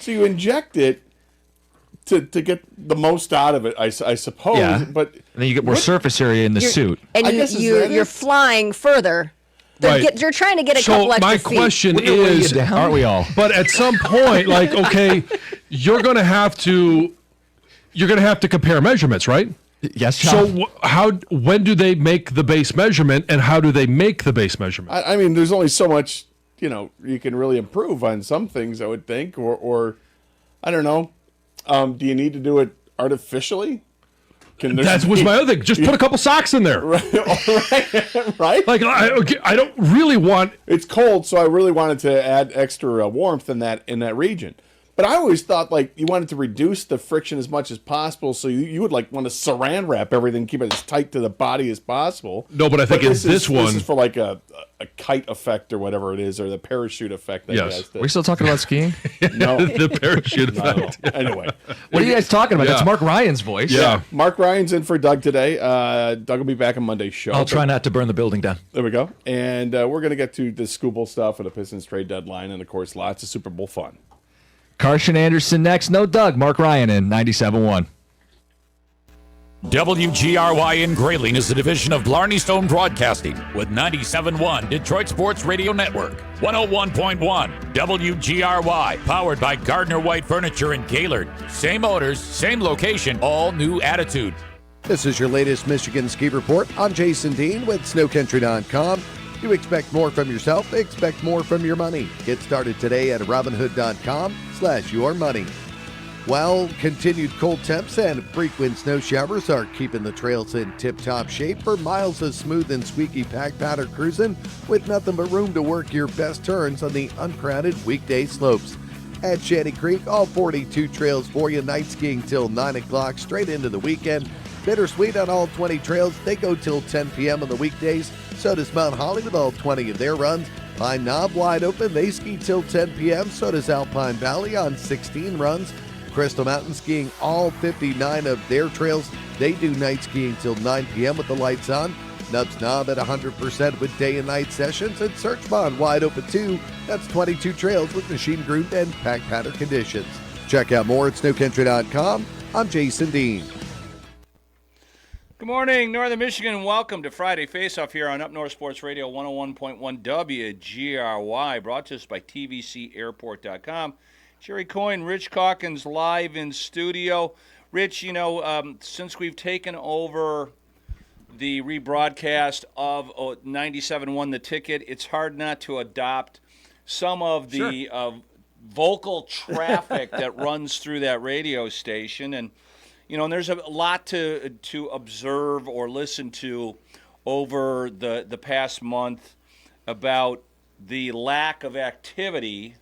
So you inject it to get the most out of it, I suppose. Yeah. But and then you get more surface area in the suit. And you're flying further. Right. You're trying to get a so couple extra my feet. question is, aren't we all? But at some point, like, okay, you're going to have to compare measurements, right? Yes, John. So when do they make the base measurement, and how do they make the base measurement? I mean, there's only so much, you can really improve on some things, I would think, or I don't know. Do you need to do it artificially? That was my other thing. Just put a couple socks in there. Right? Like, I don't really want... It's cold, so I really wanted to add extra warmth in that region. But I always thought, like, you wanted to reduce the friction as much as possible, so you would, like, want to saran wrap everything, keep it as tight to the body as possible. No, but I think this is for, like, a kite effect or whatever it is, or the parachute effect. Yes. Are we still talking about skiing? No. The parachute effect. No. Anyway. What are you guys talking about? Yeah. That's Mark Ryan's voice. Yeah. Mark Ryan's in for Doug today. Doug will be back on Monday's show. I'll try not to burn the building down. There we go. And we're going to get to the Scoop Bowl stuff and the Pistons trade deadline, and, of course, lots of Super Bowl fun. Carson Anderson next. No Doug. Mark Ryan in 97.1. WGRY in Grayling is a division of Blarney Stone Broadcasting with 97.1 Detroit Sports Radio Network, 101.1 WGRY, powered by Gardner White Furniture in Gaylord. Same owners, same location, all new attitude. This is your latest Michigan Ski Report. I'm Jason Dean with SnowCountry.com. You expect more from yourself, expect more from your money. Get started today at Robinhood.com/yourmoney. Well, continued cold temps and frequent snow showers are keeping the trails in tip-top shape for miles of smooth and squeaky pack powder cruising with nothing but room to work your best turns on the uncrowded weekday slopes. At Shanty Creek, all 42 trails for you, night skiing till 9 o'clock straight into the weekend. Bittersweet on all 20 trails, they go till 10 p.m. on the weekdays. So does Mount Holly with all 20 of their runs. Pine Knob wide open, they ski till 10 p.m. So does Alpine Valley on 16 runs. Crystal Mountain skiing all 59 of their trails. They do night skiing till 9 p.m. with the lights on. Nubs Knob at 100% with day and night sessions. And Search Pond wide open too. That's 22 trails with machine-groomed and pack powder conditions. Check out more at snowcountry.com. I'm Jason Dean. Good morning, Northern Michigan, and welcome to Friday Faceoff here on Up North Sports Radio 101.1 WGRY, brought to us by TVCAirport.com. Jerry Coyne, Rich Calkins live in studio. Rich, since we've taken over the rebroadcast of 97.1 The Ticket, it's hard not to adopt some of the vocal traffic that runs through that radio station. And and there's a lot to observe or listen to over the past month about the lack of activity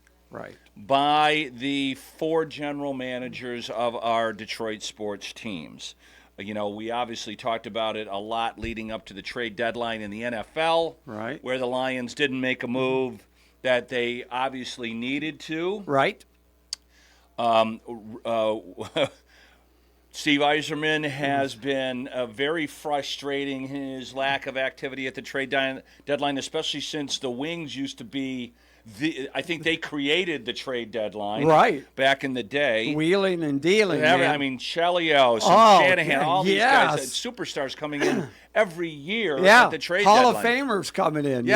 by the four general managers of our Detroit sports teams. We obviously talked about it a lot leading up to the trade deadline in the NFL, where the Lions didn't make a move that they obviously needed to. Steve Yzerman has been very frustrating in his lack of activity at the trade deadline, especially since the Wings used to be I think they created the trade deadline back in the day. Wheeling and dealing. I mean, Chelios and Shanahan, all these guys, superstars coming in every year at the trade Hall deadline. Of Famers coming in,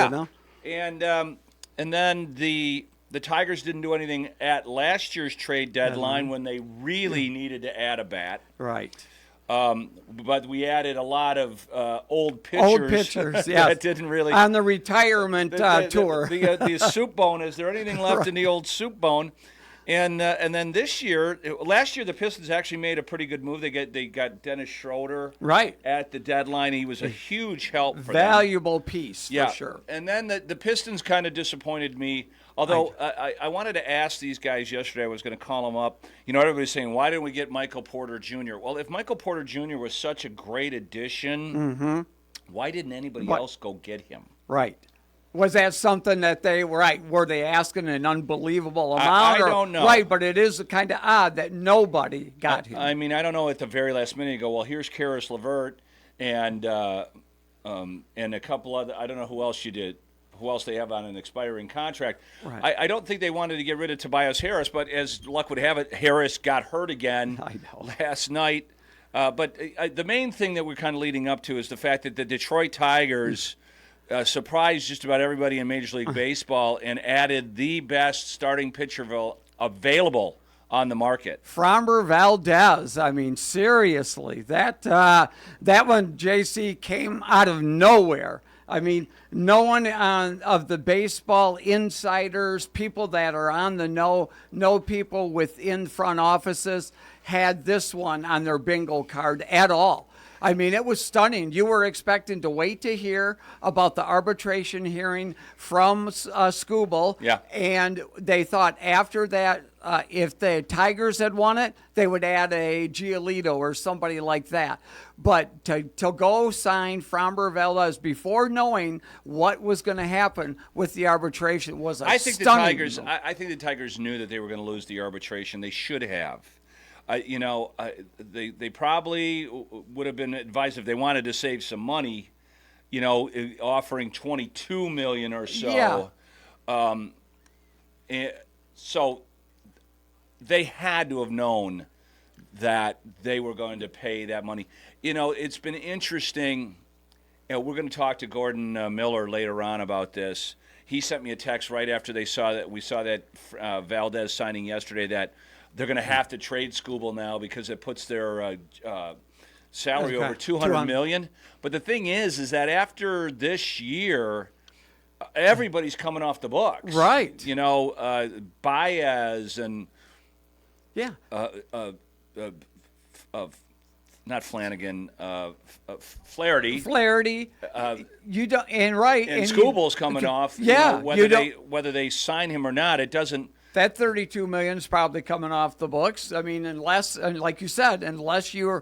And then the Tigers didn't do anything at last year's trade deadline when they really needed to add a bat. But we added a lot of old pitchers that didn't really on the retirement tour. The soup bone. Is there anything left in the old soup bone? And then last year the Pistons actually made a pretty good move. They got Dennis Schroeder at the deadline. He was a huge help for them. Valuable piece for sure. And then the Pistons kind of disappointed me. Although I wanted to ask these guys yesterday, I was going to call them up. Everybody's saying, why didn't we get Michael Porter Jr.? Well, if Michael Porter Jr. was such a great addition, why didn't anybody else go get him? Was that something that they were they asking an unbelievable amount? I don't know. But it is kind of odd that nobody got him. I mean, I don't know. At the very last minute, you go, well, here's Karis LeVert and a couple other. I don't know who else you did. who else they have on an expiring contract. Right. I don't think they wanted to get rid of Tobias Harris, but as luck would have it, Harris got hurt again last night. But the main thing that we're kind of leading up to is the fact that the Detroit Tigers surprised just about everybody in Major League Baseball and added the best starting pitcher available on the market. Framber Valdez. I mean, seriously, that one, JC, came out of nowhere. I mean, no one of the baseball insiders, people that are on the know people within front offices, had this one on their bingo card at all. I mean, it was stunning. You were expecting to wait to hear about the arbitration hearing from Skubal. Yeah. And they thought after that, if the Tigers had won it, they would add a Giolito or somebody like that. But to go sign Framber Valdez before knowing what was going to happen with the arbitration was a stunning move. I think the Tigers knew that they were going to lose the arbitration. They should have. They probably would have been advised if they wanted to save some money, offering $22 million or so. Yeah. So they had to have known that they were going to pay that money. It's been interesting. We're going to talk to Gordon Miller later on about this. He sent me a text right after we saw that Valdez signing yesterday that they're going to have to trade Skubal now because it puts their salary over $200 million. But the thing is that after this year, everybody's coming off the books. Right. Baez and not Flanagan, Flaherty. You don't, and right. And Skubal's coming off. Yeah. Whether they sign him or not, it doesn't. That $32 million is probably coming off the books. I mean, unless, like you said, unless you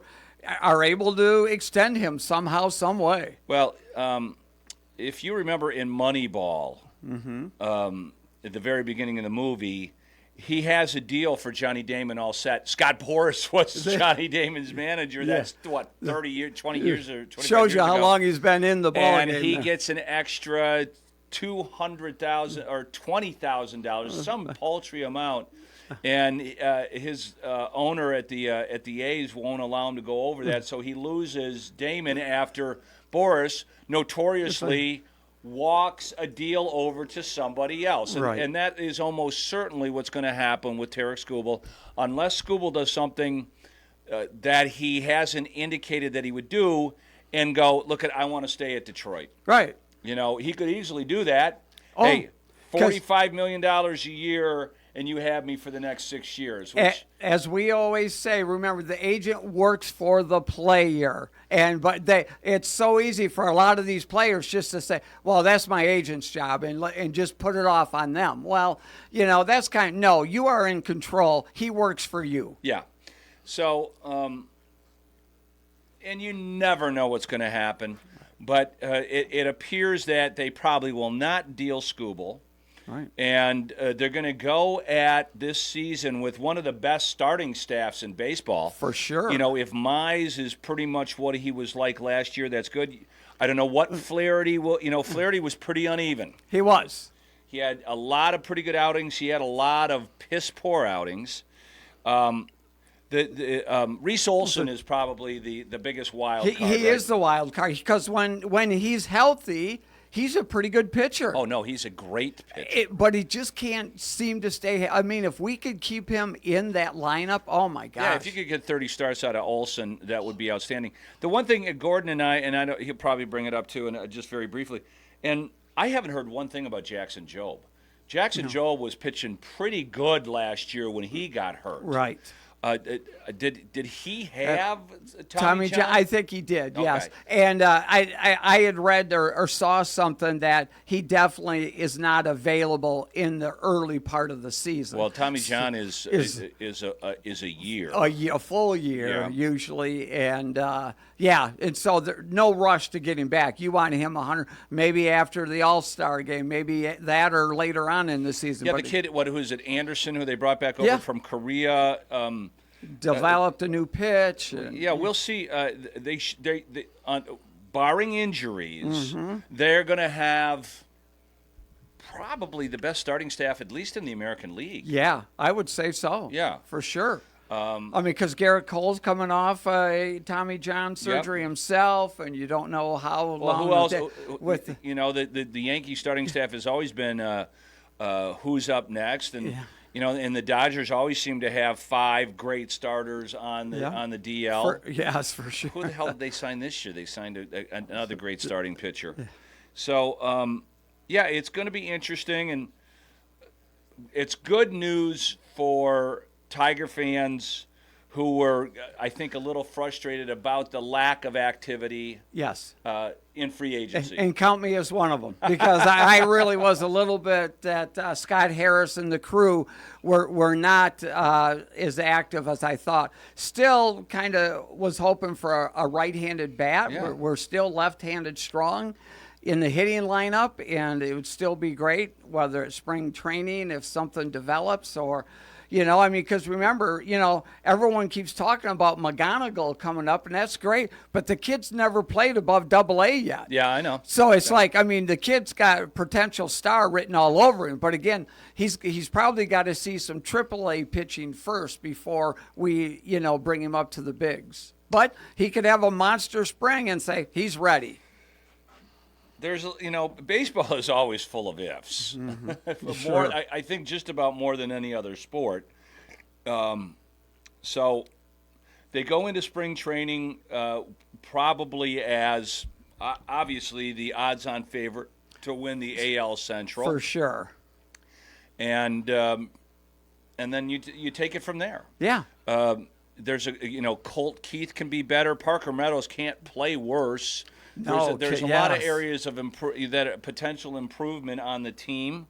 are able to extend him somehow, some way. Well, if you remember in Moneyball, at the very beginning of the movie, he has a deal for Johnny Damon all set. Scott Boras was Johnny Damon's manager. That's 30 years, 20 years or 25 Shows you years how ago. long he's been in the ball and game. he gets an extra $200,000 or $20,000, some paltry amount, and his owner at the A's won't allow him to go over that, so he loses Damon after Boras notoriously walks a deal over to somebody else, and that is almost certainly what's going to happen with Tarek Skubal, unless Skubal does something that he hasn't indicated that he would do, and go, look, I want to stay at Detroit. Right. He could easily do that. Oh, hey, $45 million a year, and you have me for the next 6 years. Which, as we always say, remember, the agent works for the player. It's so easy for a lot of these players just to say, well, that's my agent's job, and just put it off on them. Well, that's no, you are in control. He works for you. Yeah. So, and you never know what's going to happen. But it appears that they probably will not deal Skubal. Right. And they're going to go at this season with one of the best starting staffs in baseball. For sure. If Mize is pretty much what he was like last year, that's good. I don't know what Flaherty will. Flaherty was pretty uneven. He was. He had a lot of pretty good outings. He had a lot of piss-poor outings. Reese Olson is probably the biggest wild card. He is the wild card because when he's healthy, he's a pretty good pitcher. Oh, no, he's a great pitcher. But he just can't seem to stay. I mean, if we could keep him in that lineup, oh, my gosh. Yeah, if you could get 30 starts out of Olson, that would be outstanding. The one thing Gordon and I know he'll probably bring it up too, and just very briefly, and I haven't heard one thing about Jackson Jobe. Jackson Jobe was pitching pretty good last year when he got hurt. Right. Did he have Tommy John? I think he did, yes. Okay. And I had read or saw something that he definitely is not available in the early part of the season. Well, Tommy John is a year. A full year, usually. And, and so no rush to get him back. You want him 100, maybe after the All-Star game, maybe that or later on in the season. Yeah, but the kid, who is it, Anderson, who they brought back over from Korea. Developed a new pitch. We'll see. They barring injuries, they're going to have probably the best starting staff, at least in the American League. Yeah, I would say so. Yeah. For sure. I mean, because Garrett Cole's coming off a Tommy John surgery himself, and you don't know how long. Who else? You know, the Yankee starting staff has always been who's up next, and you know, and the Dodgers always seem to have 5 great starters on the DL. Yes, for sure. Who the hell did they sign this year? They signed another great starting pitcher. So, yeah, it's going to be interesting, and it's good news for Tiger fans who were, I think, a little frustrated about the lack of activity. Yes. In free agency. And count me as one of them, because I really was a little bit that Scott Harris and the crew were not as active as I thought. Still kind of was hoping for a right-handed bat. Yeah. We're still left-handed strong in the hitting lineup, and it would still be great, whether it's spring training, if something develops, or – you know, I mean, because remember, you know, everyone keeps talking about McGonigal coming up, and that's great, but the kid's never played above AA yet. Yeah, I know. So it's like, I mean, the kid's got a potential star written all over him. But again, he's probably got to see some AAA pitching first before we, you know, bring him up to the bigs. But he could have a monster spring and say he's ready. There's, you know, baseball is always full of ifs. Sure. I think just about more than any other sport. So they go into spring training probably as obviously the odds-on favorite to win the AL Central. For sure. And then you take it from there. Yeah. There's Colt Keith can be better. Parker Meadows can't play worse. There's a lot of areas of potential improvement on the team.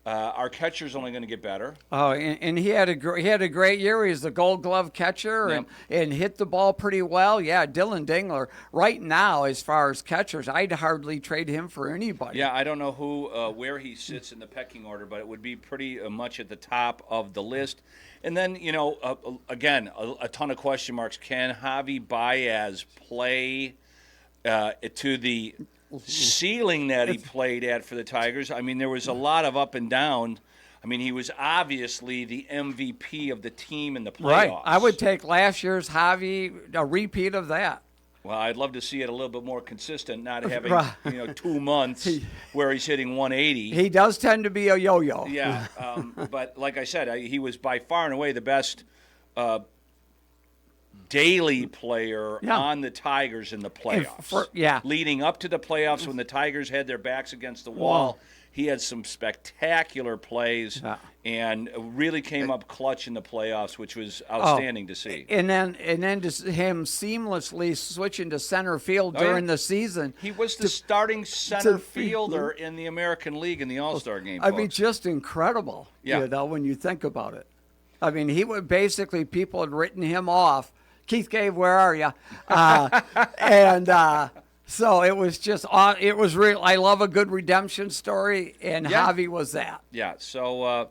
Our catcher's only going to get better. Oh, and he had a great year. He's the Gold Glove catcher and hit the ball pretty well. Yeah, Dylan Dingler. Right now, as far as catchers, I'd hardly trade him for anybody. Yeah, I don't know where he sits in the pecking order, but it would be pretty much at the top of the list. And then, you know, again, a ton of question marks. Can Javi Baez play to the ceiling that he played at for the Tigers? I mean, there was a lot of up and down. I mean, he was obviously the MVP of the team in the playoffs. Right. I would take last year's Javi, a repeat of that. Well, I'd love to see it a little bit more consistent, not having 2 months where he's hitting 180. He does tend to be a yo-yo. Yeah, but like I said, he was by far and away the best daily player on the Tigers in the playoffs. Leading up to the playoffs, when the Tigers had their backs against the wall, he had some spectacular plays and really came up clutch in the playoffs, which was outstanding to see. And then just him seamlessly switching to center field during the season. He was the starting center fielder in the American League in the All-Star game. I mean, just incredible. You know, when you think about it. I mean, he would basically, people had written him off. Keith Cave, where are you? So it was just, it was real. I love a good redemption story, and Javi was that. Yeah. So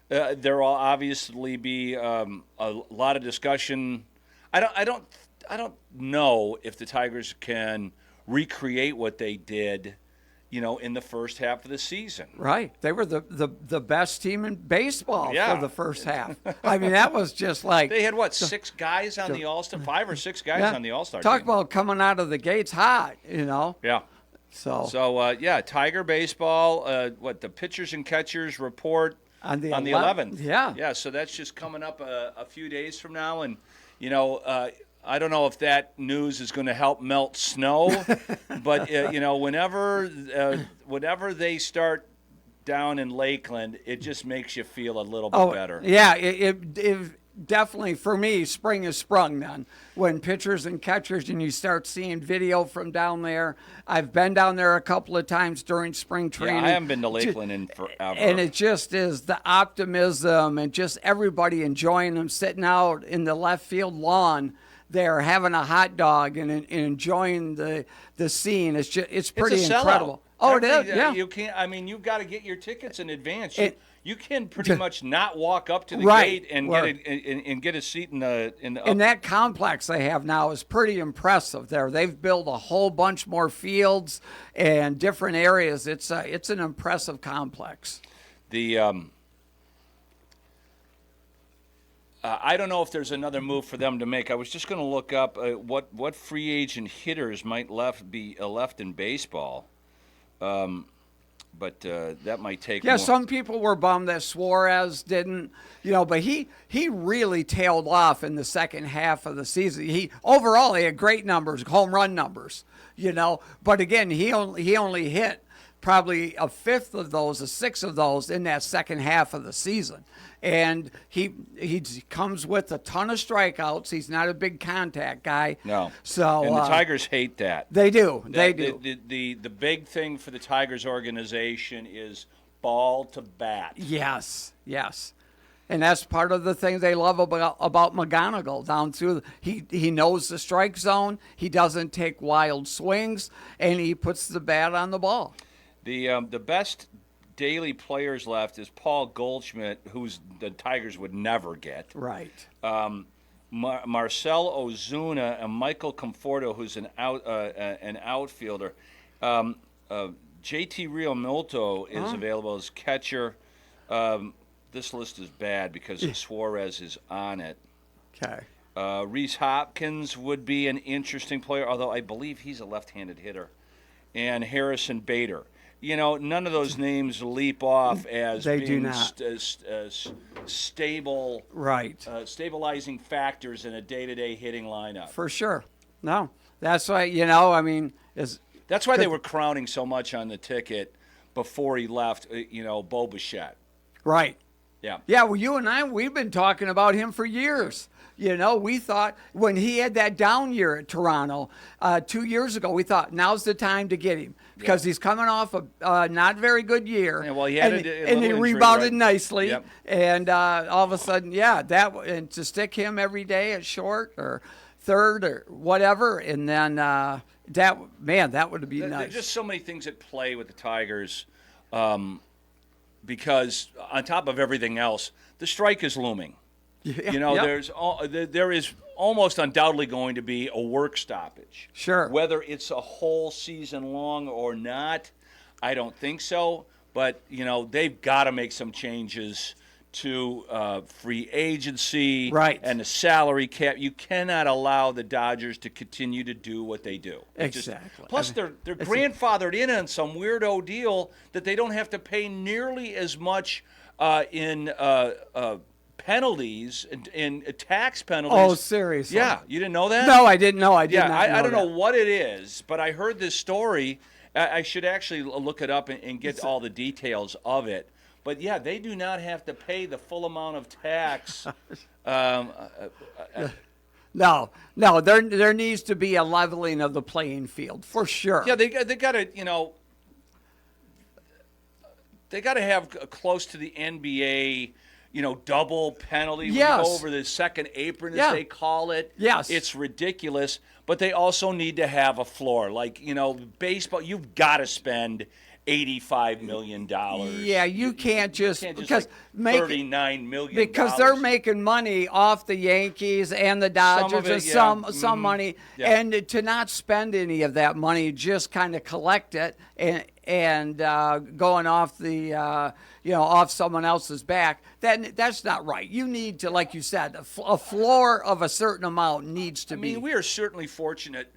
there will obviously be a lot of discussion. I don't know if the Tigers can recreate what they did, you know, in the first half of the season. Right. They were the best team in baseball for the first half. I mean, that was just like... They had, 6 guys on the All-Star? 5 or 6 guys on the All-Star team. Talk team. about coming out of the gates hot, you know? Yeah. So Tiger baseball, the pitchers and catchers report on the 11th. Yeah. Yeah, so that's just coming up a few days from now. And, you know... I don't know if that news is going to help melt snow, but you know, whenever they start down in Lakeland, it just makes you feel a little bit better. Yeah, it definitely, for me, spring is sprung then. When pitchers and catchers, and you start seeing video from down there. I've been down there a couple of times during spring training. Yeah, I haven't been to Lakeland in forever. And it just is the optimism and just everybody enjoying them, sitting out in the left field lawn. They're having a hot dog and enjoying the scene. It's pretty incredible. Oh, it is. Yeah. You can't. I mean, you've got to get your tickets in advance. you can pretty much not walk up to the Right. gate and get a seat in the And that complex they have now is pretty impressive. They've built a whole bunch more fields and different areas. It's an impressive complex. I don't know if there's another move for them to make. I was just going to look up what free agent hitters might be left in baseball. But that might take more. Some people were bummed that Suarez didn't, but he really tailed off in the second half of the season. He had great numbers, home run numbers, but again, he only hit probably a sixth of those in that second half of the season. And he comes with a ton of strikeouts. He's not a big contact guy. No. So and the Tigers hate that. They do. The big thing for the Tigers organization is ball to bat. Yes. And that's part of the thing they love about McGonigal down through. He knows the strike zone. He doesn't take wild swings, and he puts the bat on the ball. The best daily players left is Paul Goldschmidt, who's the Tigers would never get. Right. Marcel Ozuna and Michael Conforto, who's an outfielder. JT Realmuto is available as catcher. This list is bad because Suarez is on it. Okay. Reese Hopkins would be an interesting player, although I believe he's a left-handed hitter. And Harrison Bader. None of those names leap off as they being do not. Stable, right? Stabilizing factors in a day-to-day hitting lineup. For sure. No, that's why that's why they were crowning so much on the ticket before he left. Bo Bichette. Right. Yeah. Yeah. Well, you and we've been talking about him for years. We thought when he had that down year at Toronto 2 years ago, we thought now's the time to get him because he's coming off a not very good year. Yeah, well, he had and he rebounded nicely. Yep. And all of a sudden, and to stick him every day at short or third or whatever, and then that would be nice. There's just so many things at play with the Tigers, because on top of everything else, the strike is looming. There is almost undoubtedly going to be a work stoppage. Sure. Whether it's a whole season long or not, I don't think so. But, they've got to make some changes to free agency and the salary cap. You cannot allow the Dodgers to continue to do what they do. Exactly. Plus, they're grandfathered in on some weirdo deal that they don't have to pay nearly as much in penalties and tax penalties. Oh, seriously? Yeah, you didn't know that? No, I didn't know. I don't know what it is, but I heard this story. I should actually look it up and get all the details of it. But yeah, they do not have to pay the full amount of tax. No, there needs to be a leveling of the playing field for sure. Yeah, they got to they got to have close to the NBA. Double penalty when you go over the second apron, as they call it. Yes. It's ridiculous. But they also need to have a floor. Like, baseball, you've got to spend $85 million. Yeah, you can't just because $39 million. Because they're making money off the Yankees and the Dodgers and some money. Yeah. And to not spend any of that money, just kind of collect it and going off the off someone else's back, that's not right. You need to, like you said, a floor of a certain amount needs to be. We are certainly fortunate.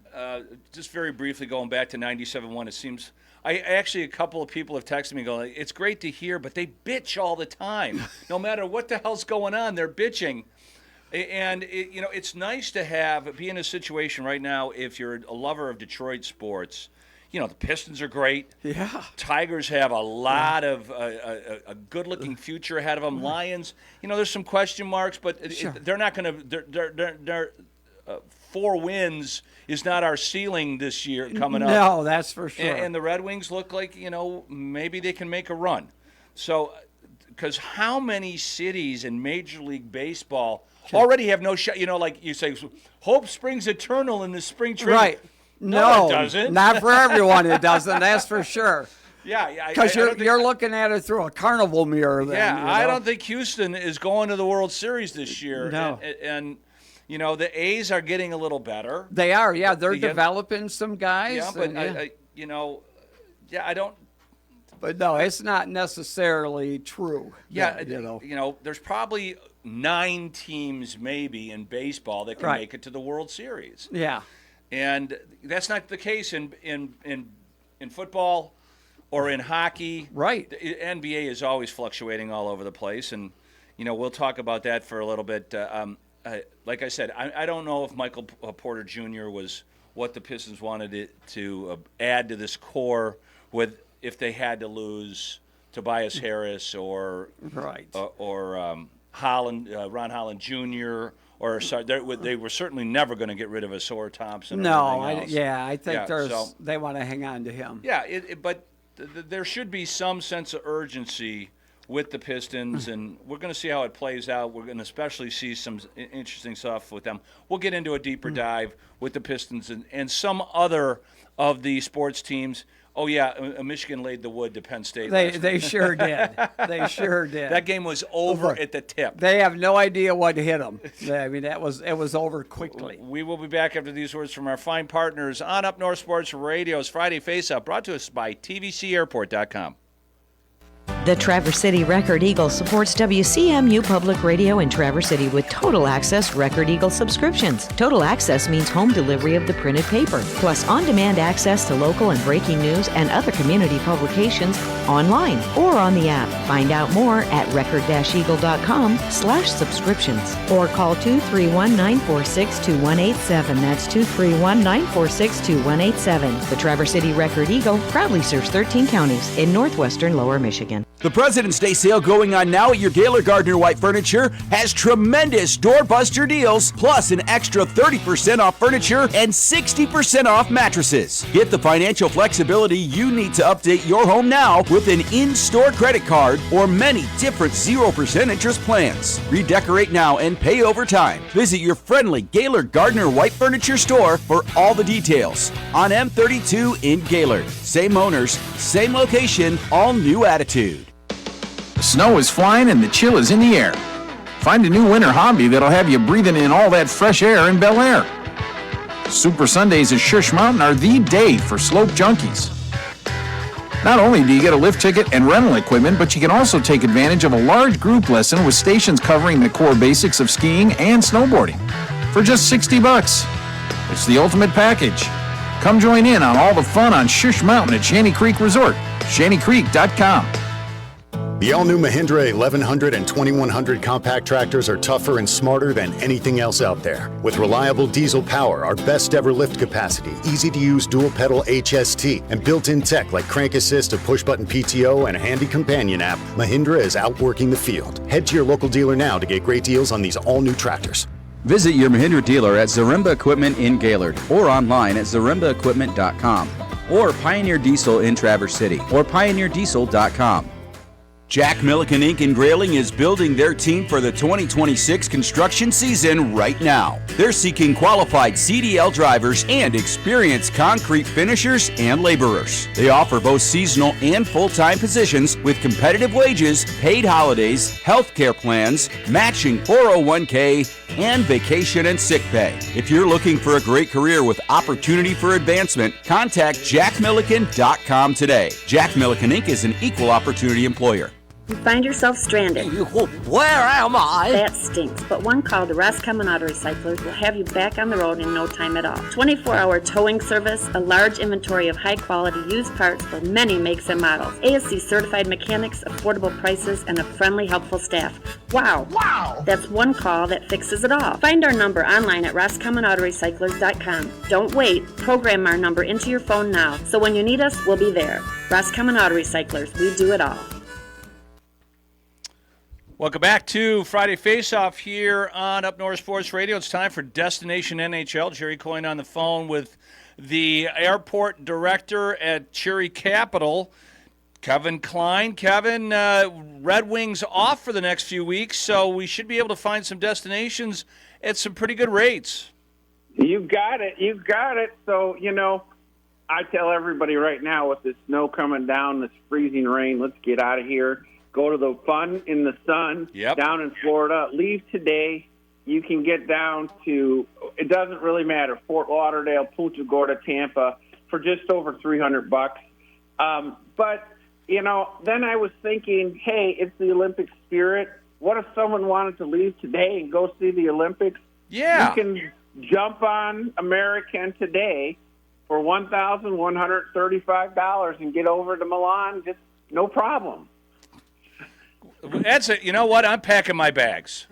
Just very briefly going back to 97.1, it seems. A couple of people have texted me going, it's great to hear, but they bitch all the time. No matter what the hell's going on, they're bitching. And it's nice to be in a situation right now if you're a lover of Detroit sports. The Pistons are great. Yeah. Tigers have a lot of a good-looking future ahead of them. Lions, there's some question marks, but they're not going to. 4 wins is not our ceiling this year coming up. No, that's for sure. And the Red Wings look like maybe they can make a run. So, because how many cities in Major League Baseball already have no shot? Like you say, hope springs eternal in the spring training. Right. No, it doesn't. Not for everyone. It doesn't. That's for sure. Yeah, because you're looking at it through a carnival mirror. Then, yeah, you know? I don't think Houston is going to the World Series this year. No. And the A's are getting a little better. They are. Yeah, they're developing some guys. Yeah, but and, I don't. But no, it's not necessarily true. Yeah, that, there's probably 9 teams maybe in baseball that can make it to the World Series. Yeah, and that's not the case in football or in hockey. Right. The NBA is always fluctuating all over the place, and we'll talk about that for a little bit. Like I said, I don't know if Michael Porter Jr. was what the Pistons wanted to add to this core if they had to lose Tobias Harris or Holland, Ron Holland Jr. They were certainly never going to get rid of Asor Thompson. I think they want to hang on to him. Yeah, but there should be some sense of urgency with the Pistons, and we're going to see how it plays out. We're going to especially see some interesting stuff with them. We'll get into a deeper dive with the Pistons and some other of the sports teams. Oh, yeah, Michigan laid the wood to Penn State. They sure did. They sure did. That game was over at the tip. They have no idea what hit them. I mean, it was over quickly. We will be back after these words from our fine partners on Up North Sports Radio's Friday Face-Up, brought to us by TVCAirport.com. The Traverse City Record Eagle supports WCMU Public Radio in Traverse City with Total Access Record Eagle subscriptions. Total Access means home delivery of the printed paper, plus on-demand access to local and breaking news and other community publications online or on the app. Find out more at record-eagle.com/subscriptions or call 231-946-2187. That's 231-946-2187. The Traverse City Record Eagle proudly serves 13 counties in northwestern Lower Michigan. The President's Day sale going on now at your Gaylor Gardner White Furniture has tremendous doorbuster deals, plus an extra 30% off furniture and 60% off mattresses. Get the financial flexibility you need to update your home now with an in-store credit card or many different 0% interest plans. Redecorate now and pay over time. Visit your friendly Gaylor Gardner White Furniture store for all the details. On M32 in Gaylord. Same owners, same location, all new attitude. The snow is flying and the chill is in the air. Find a new winter hobby that'll have you breathing in all that fresh air in Bel Air. Super Sundays at Shush Mountain are the day for slope junkies. Not only do you get a lift ticket and rental equipment, but you can also take advantage of a large group lesson with stations covering the core basics of skiing and snowboarding for just $60. It's the ultimate package. Come join in on all the fun on Shush Mountain at Shanty Creek Resort, shantycreek.com. The all-new Mahindra 1100 and 2100 compact tractors are tougher and smarter than anything else out there. With reliable diesel power, our best ever lift capacity, easy-to-use dual-pedal HST, and built-in tech like crank assist, a push-button PTO, and a handy companion app, Mahindra is outworking the field. Head to your local dealer now to get great deals on these all-new tractors. Visit your Mahindra dealer at Zaremba Equipment in Gaylord or online at zarembaequipment.com or Pioneer Diesel in Traverse City or pioneerdiesel.com. Jack Milliken Inc. in Grayling is building their team for the 2026 construction season right now. They're seeking qualified CDL drivers and experienced concrete finishers and laborers. They offer both seasonal and full-time positions with competitive wages, paid holidays, health care plans, matching 401k, and vacation and sick pay. If you're looking for a great career with opportunity for advancement, contact jackmilliken.com today. Jack Milliken Inc. is an equal opportunity employer. You find yourself stranded. Where am I? That stinks, but one call to Roscommon Auto Recyclers will have you back on the road in no time at all. 24-hour towing service, a large inventory of high-quality used parts for many makes and models, ASC certified mechanics, affordable prices, and a friendly, helpful staff. Wow! That's one call that fixes it all. Find our number online at roscommonautorecyclers.com. Don't wait. Program our number into your phone now, so when you need us, we'll be there. Roscommon Auto Recyclers. We do it all. Welcome back to Friday Face-Off here on Up North Sports Radio. It's time for Destination NHL. Jerry Coyne on the phone with the airport director at Cherry Capital, Kevin Klein. Kevin, Red Wings off for the next few weeks, so we should be able to find some destinations at some pretty good rates. You got it. So, I tell everybody right now with the snow coming down, this freezing rain, let's get out of here. Go to the fun in the sun down in Florida. Leave today. You can get down to, it doesn't really matter, Fort Lauderdale, Punta Gorda, Tampa, for just over $300. But, you know, then I was thinking, hey, it's the Olympic spirit. What if someone wanted to leave today and go see the Olympics? Yeah. You can jump on American today for $1,135 and get over to Milan, just no problem. That's it. You know what? I'm packing my bags.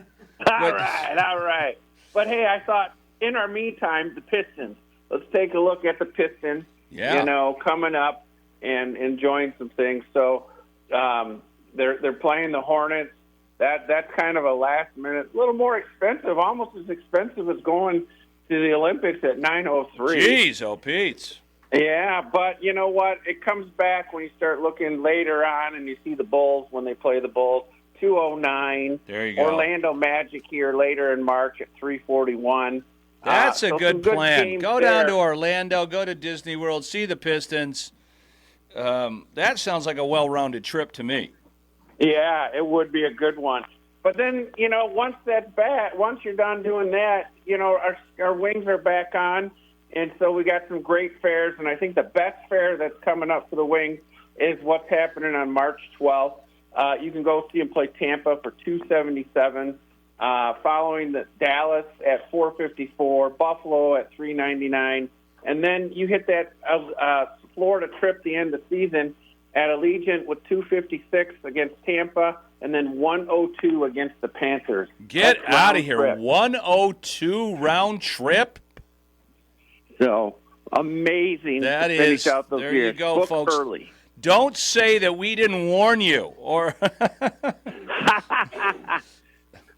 All right. But, hey, I thought in our meantime, the Pistons. Let's take a look at the Pistons, you know, coming up and enjoying some things. So they're playing the Hornets. That's kind of a last minute, a little more expensive, almost as expensive as going to the Olympics at 903. Jeez, oh, Pete. Yeah, but you know what? It comes back when you start looking later on and you see the Bulls when they play the Bulls. 209. There you go. Orlando Magic here later in March at 341. That's a so good some plan. games Go there. down to Orlando, go to Disney World, see the Pistons. That sounds like a well-rounded trip to me. Yeah, it would be a good one. But then, you know, once you're done doing that, you know, our wings are back on, and so we got some great fairs, and I think the best fair that's coming up for the Wings is what's happening on March 12th. You can go see them play Tampa for $277, following the Dallas at $454, Buffalo at $399, and then you hit that Florida trip the end of the season at Allegiant with $256 against Tampa, and then $102 against the Panthers. Get That's out round of here. trip. 102 round trip? So amazing That to finish is, out those there years. you go, Book folks. early. Don't say that we didn't warn you. Or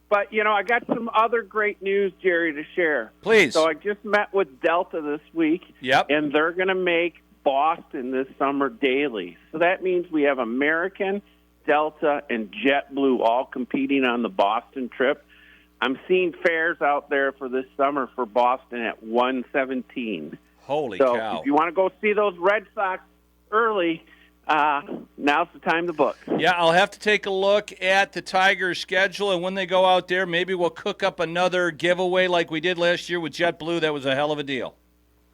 But, you know, I got some other great news, Jerry, to share. Please. So I just met with Delta this week. Yep. And they're going to make Boston this summer daily. So that means we have American, Delta, and JetBlue all competing on the Boston trip. I'm seeing fares out there for this summer for Boston at $117. Holy so cow. if you want to go see those Red Sox early, now's the time to book. Yeah, I'll have to take a look at the Tigers' schedule, and when they go out there, maybe we'll cook up another giveaway like we did last year with JetBlue. That was a hell of a deal.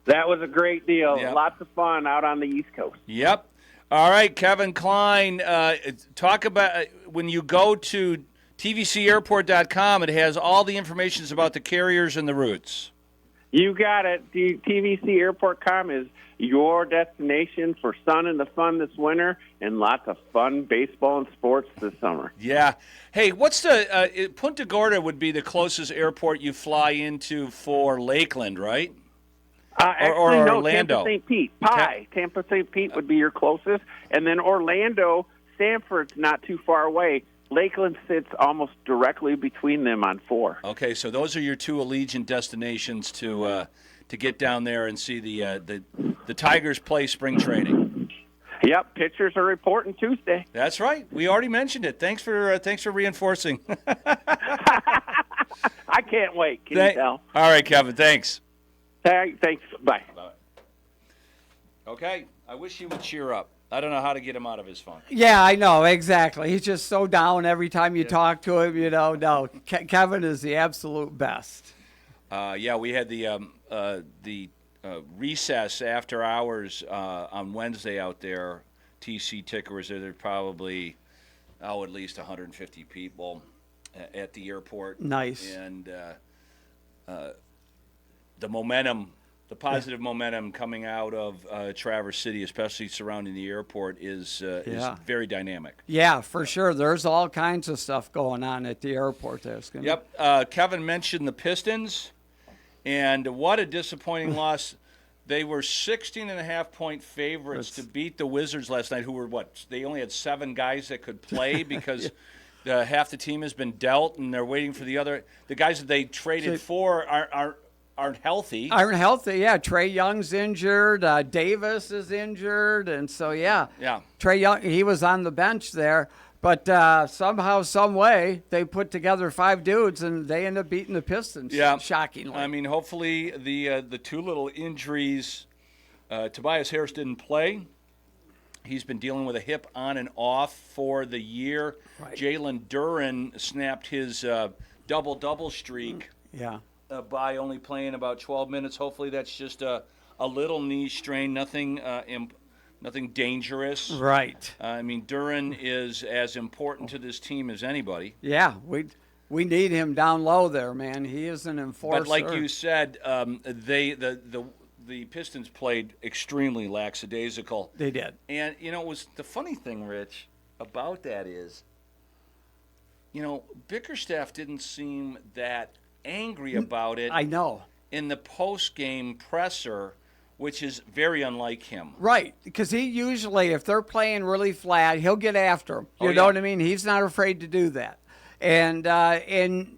That was a great deal. Yep. Lots of fun out on the East Coast. Yep. All right, Kevin Klein, talk about when you go to tvcairport.com, it has all the information about the carriers and the routes. You got it. TVCAirport.com is your destination for sun and the fun this winter and lots of fun baseball and sports this summer. Yeah. Hey, what's the Punta Gorda would be the closest airport you fly into for Lakeland, right? Actually, no, Orlando. Tampa St. Pete. Tampa St. Pete would be your closest. And then Orlando, Sanford's not too far away. Lakeland sits almost directly between them on 4. Okay, so those are your two Allegiant destinations to get down there and see the Tigers play spring training. Yep, pitchers are reporting Tuesday. That's right. We already mentioned it. Thanks for reinforcing. I can't wait. Can you tell? All right, Kevin. Thanks. Thanks. Bye. Okay. I wish he would cheer up. I don't know how to get him out of his funk. Yeah, I know, exactly. He's just so down every time you talk to him, you know. No, Kevin is the absolute best. Yeah, we had the recess after hours on Wednesday out there. TC Ticker was there. There's probably, at least 150 people at the airport. Nice. And the momentum, the positive momentum coming out of Traverse City, especially surrounding the airport, is very dynamic. Yeah, for sure. There's all kinds of stuff going on at the airport there. Yep. Kevin mentioned the Pistons, and what a disappointing loss. They were 16.5-point favorites to beat the Wizards last night, who were, they only had 7 guys that could play because half the team has been dealt, and they're waiting for the guys that they traded for aren't healthy. Aren't healthy, yeah. Trae Young's injured. Davis is injured. And so, yeah. Trae Young, he was on the bench there. But somehow, some way, they put together 5 dudes, and they end up beating the Pistons, shockingly. I mean, hopefully the two little injuries Tobias Harris didn't play. He's been dealing with a hip on and off for the year. Right. Jalen Duren snapped his double-double streak by only playing about 12 minutes. Hopefully that's just a little knee strain, nothing dangerous. Right. I mean, Duren is as important to this team as anybody. Yeah, we need him down low there, man. He is an enforcer. But like you said, the Pistons played extremely lackadaisical. They did. And, was the funny thing, Rich, about that is, Bickerstaff didn't seem that angry about it. I know. In the post-game presser, which is very unlike him. Right, because he usually, if they're playing really flat, he'll get after them. You know what I mean? He's not afraid to do that. And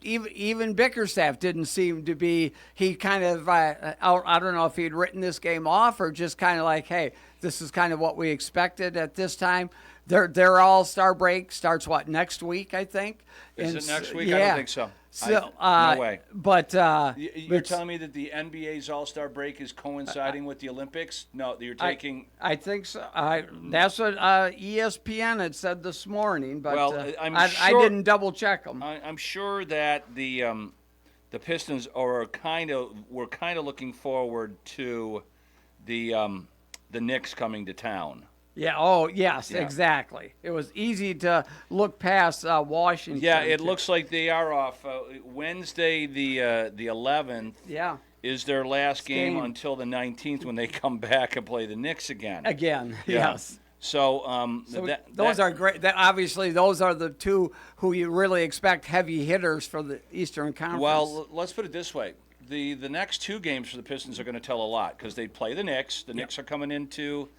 even Bickerstaff didn't seem to be. He kind of I don't know if he'd written this game off or just kind of like, hey, this is kind of what we expected at this time. Their All-Star break starts next week, I think. Is it next week? Yeah. I don't think so. So, no way. But you're telling me that the NBA's All-Star break is coinciding with the Olympics? No, you're taking. I think so. That's what ESPN had said this morning. But I didn't double check them. I'm sure that the Pistons were kind of looking forward to the Knicks coming to town. Yeah. Oh, yes, exactly. It was easy to look past Washington. Yeah, it looks like they are off Wednesday, the 11th. Yeah. Is their last game until the 19th when they come back and play the Knicks again. Yes. So, those are great. Obviously, those are the two who you really expect heavy hitters for the Eastern Conference. Well, let's put it this way. The next two games for the Pistons are going to tell a lot because they play the Knicks. The Knicks are coming into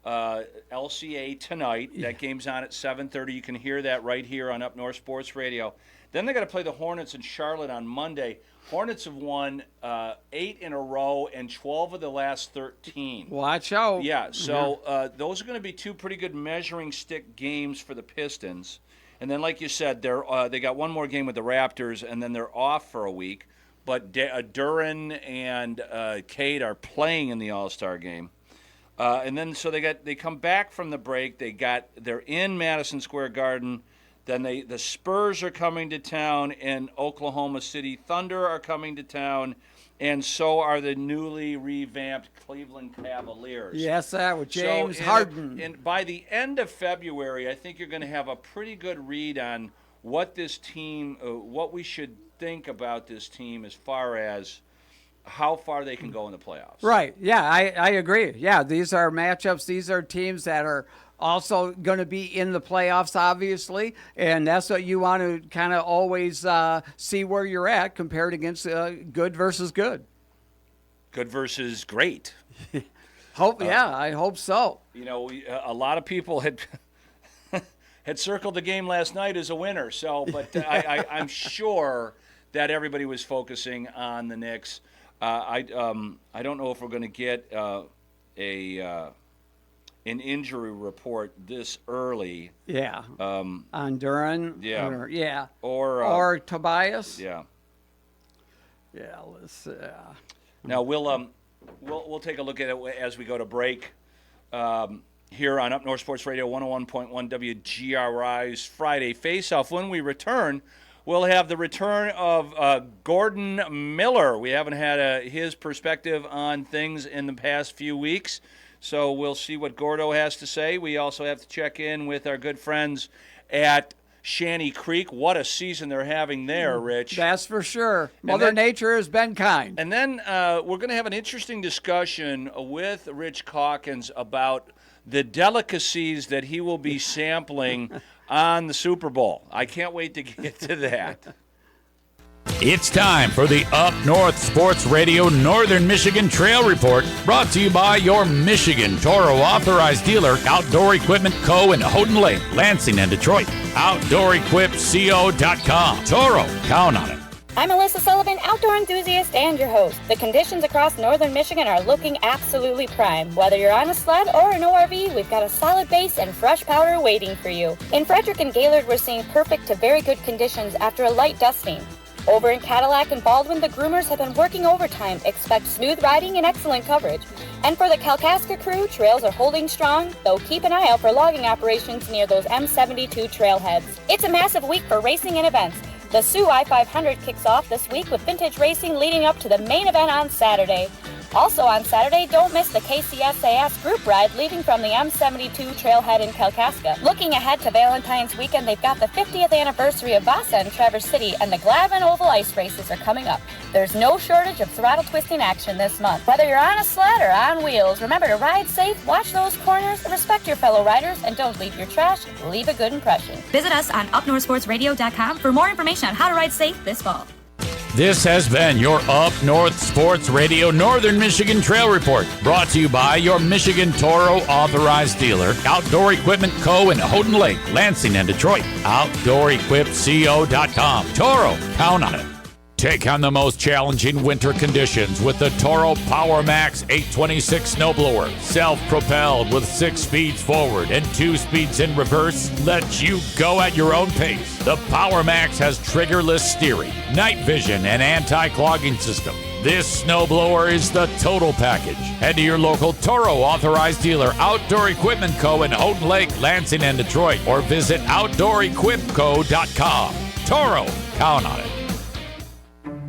LCA tonight. That game's on at 7:30. You can hear that right here on Up North Sports Radio. Then they got to play the Hornets in Charlotte on Monday. Hornets have won 8 in a row and 12 of the last 13. Watch out. Yeah, so those are going to be two pretty good measuring stick games for the Pistons. And then, like you said, they got one more game with the Raptors, and then they're off for a week. But Duren and Cade are playing in the All-Star game. And then so they come back from the break. They're in Madison Square Garden. Then the Spurs are coming to town, and Oklahoma City Thunder are coming to town, and so are the newly revamped Cleveland Cavaliers. Yes, with James Harden. And by the end of February, I think you're going to have a pretty good read on what this team, what we should think about this team as far as how far they can go in the playoffs. Right. Yeah, I agree. Yeah, these are matchups. These are teams that are also going to be in the playoffs, obviously, and that's what you want to kind of always see where you're at compared against good versus good. Good versus great. I hope so. A lot of people had circled the game last night as a winner. So, but I'm sure that everybody was focusing on the Knicks. I don't know if we're going to get an injury report this early. Yeah. On Duren. Yeah. Or Tobias. Yeah. Yeah. Let's. Now we'll take a look at it as we go to break. Here on Up North Sports Radio 101.1 WGRI's Friday Faceoff. When we return, we'll have the return of Gordon Miller. We haven't had his perspective on things in the past few weeks, so we'll see what Gordo has to say. We also have to check in with our good friends at Shanty Creek. What a season they're having there, Rich. That's for sure. Mother Nature has been kind. And then we're going to have an interesting discussion with Rich Calkins about the delicacies that he will be sampling on the Super Bowl. I can't wait to get to that. It's time for the Up North Sports Radio Northern Michigan Trail Report, brought to you by your Michigan Toro authorized dealer, Outdoor Equipment Co. in Houghton Lake, Lansing, and Detroit. OutdoorEquipCo.com. Toro, count on it. I'm Alyssa Sullivan, outdoor enthusiast and your host. The conditions across northern Michigan are looking absolutely prime. Whether you're on a sled or an ORV, we've got a solid base and fresh powder waiting for you. In Frederick and Gaylord, we're seeing perfect to very good conditions after a light dusting. Over in Cadillac and Baldwin, the groomers have been working overtime. Expect smooth riding and excellent coverage. And for the Kalkaska crew, trails are holding strong, though keep an eye out for logging operations near those M72 trailheads. It's a massive week for racing and events. The Sioux I-500 kicks off this week with vintage racing leading up to the main event on Saturday. Also on Saturday, don't miss the KCSAS group ride leaving from the M72 trailhead in Kalkaska. Looking ahead to Valentine's weekend, they've got the 50th anniversary of Vasa in Traverse City, and the Glavin Oval ice races are coming up. There's no shortage of throttle twisting action this month. Whether you're on a sled or on wheels, remember to ride safe, watch those corners, respect your fellow riders, and don't leave your trash. Leave a good impression. Visit us on upnorthsportsradio.com for more information on how to ride safe this fall. This has been your Up North Sports Radio Northern Michigan Trail Report, brought to you by your Michigan Toro authorized dealer, Outdoor Equipment Co. in Houghton Lake, Lansing, and Detroit. OutdoorEquipCO.com. Toro, count on it. Take on the most challenging winter conditions with the Toro Power Max 826 snowblower. Self-propelled with 6 speeds forward and 2 speeds in reverse, lets you go at your own pace. The Power Max has triggerless steering, night vision, and anti-clogging system. This snowblower is the total package. Head to your local Toro authorized dealer, Outdoor Equipment Co. in Houghton Lake, Lansing, and Detroit, or visit OutdoorEquipCo.com. Toro, count on it.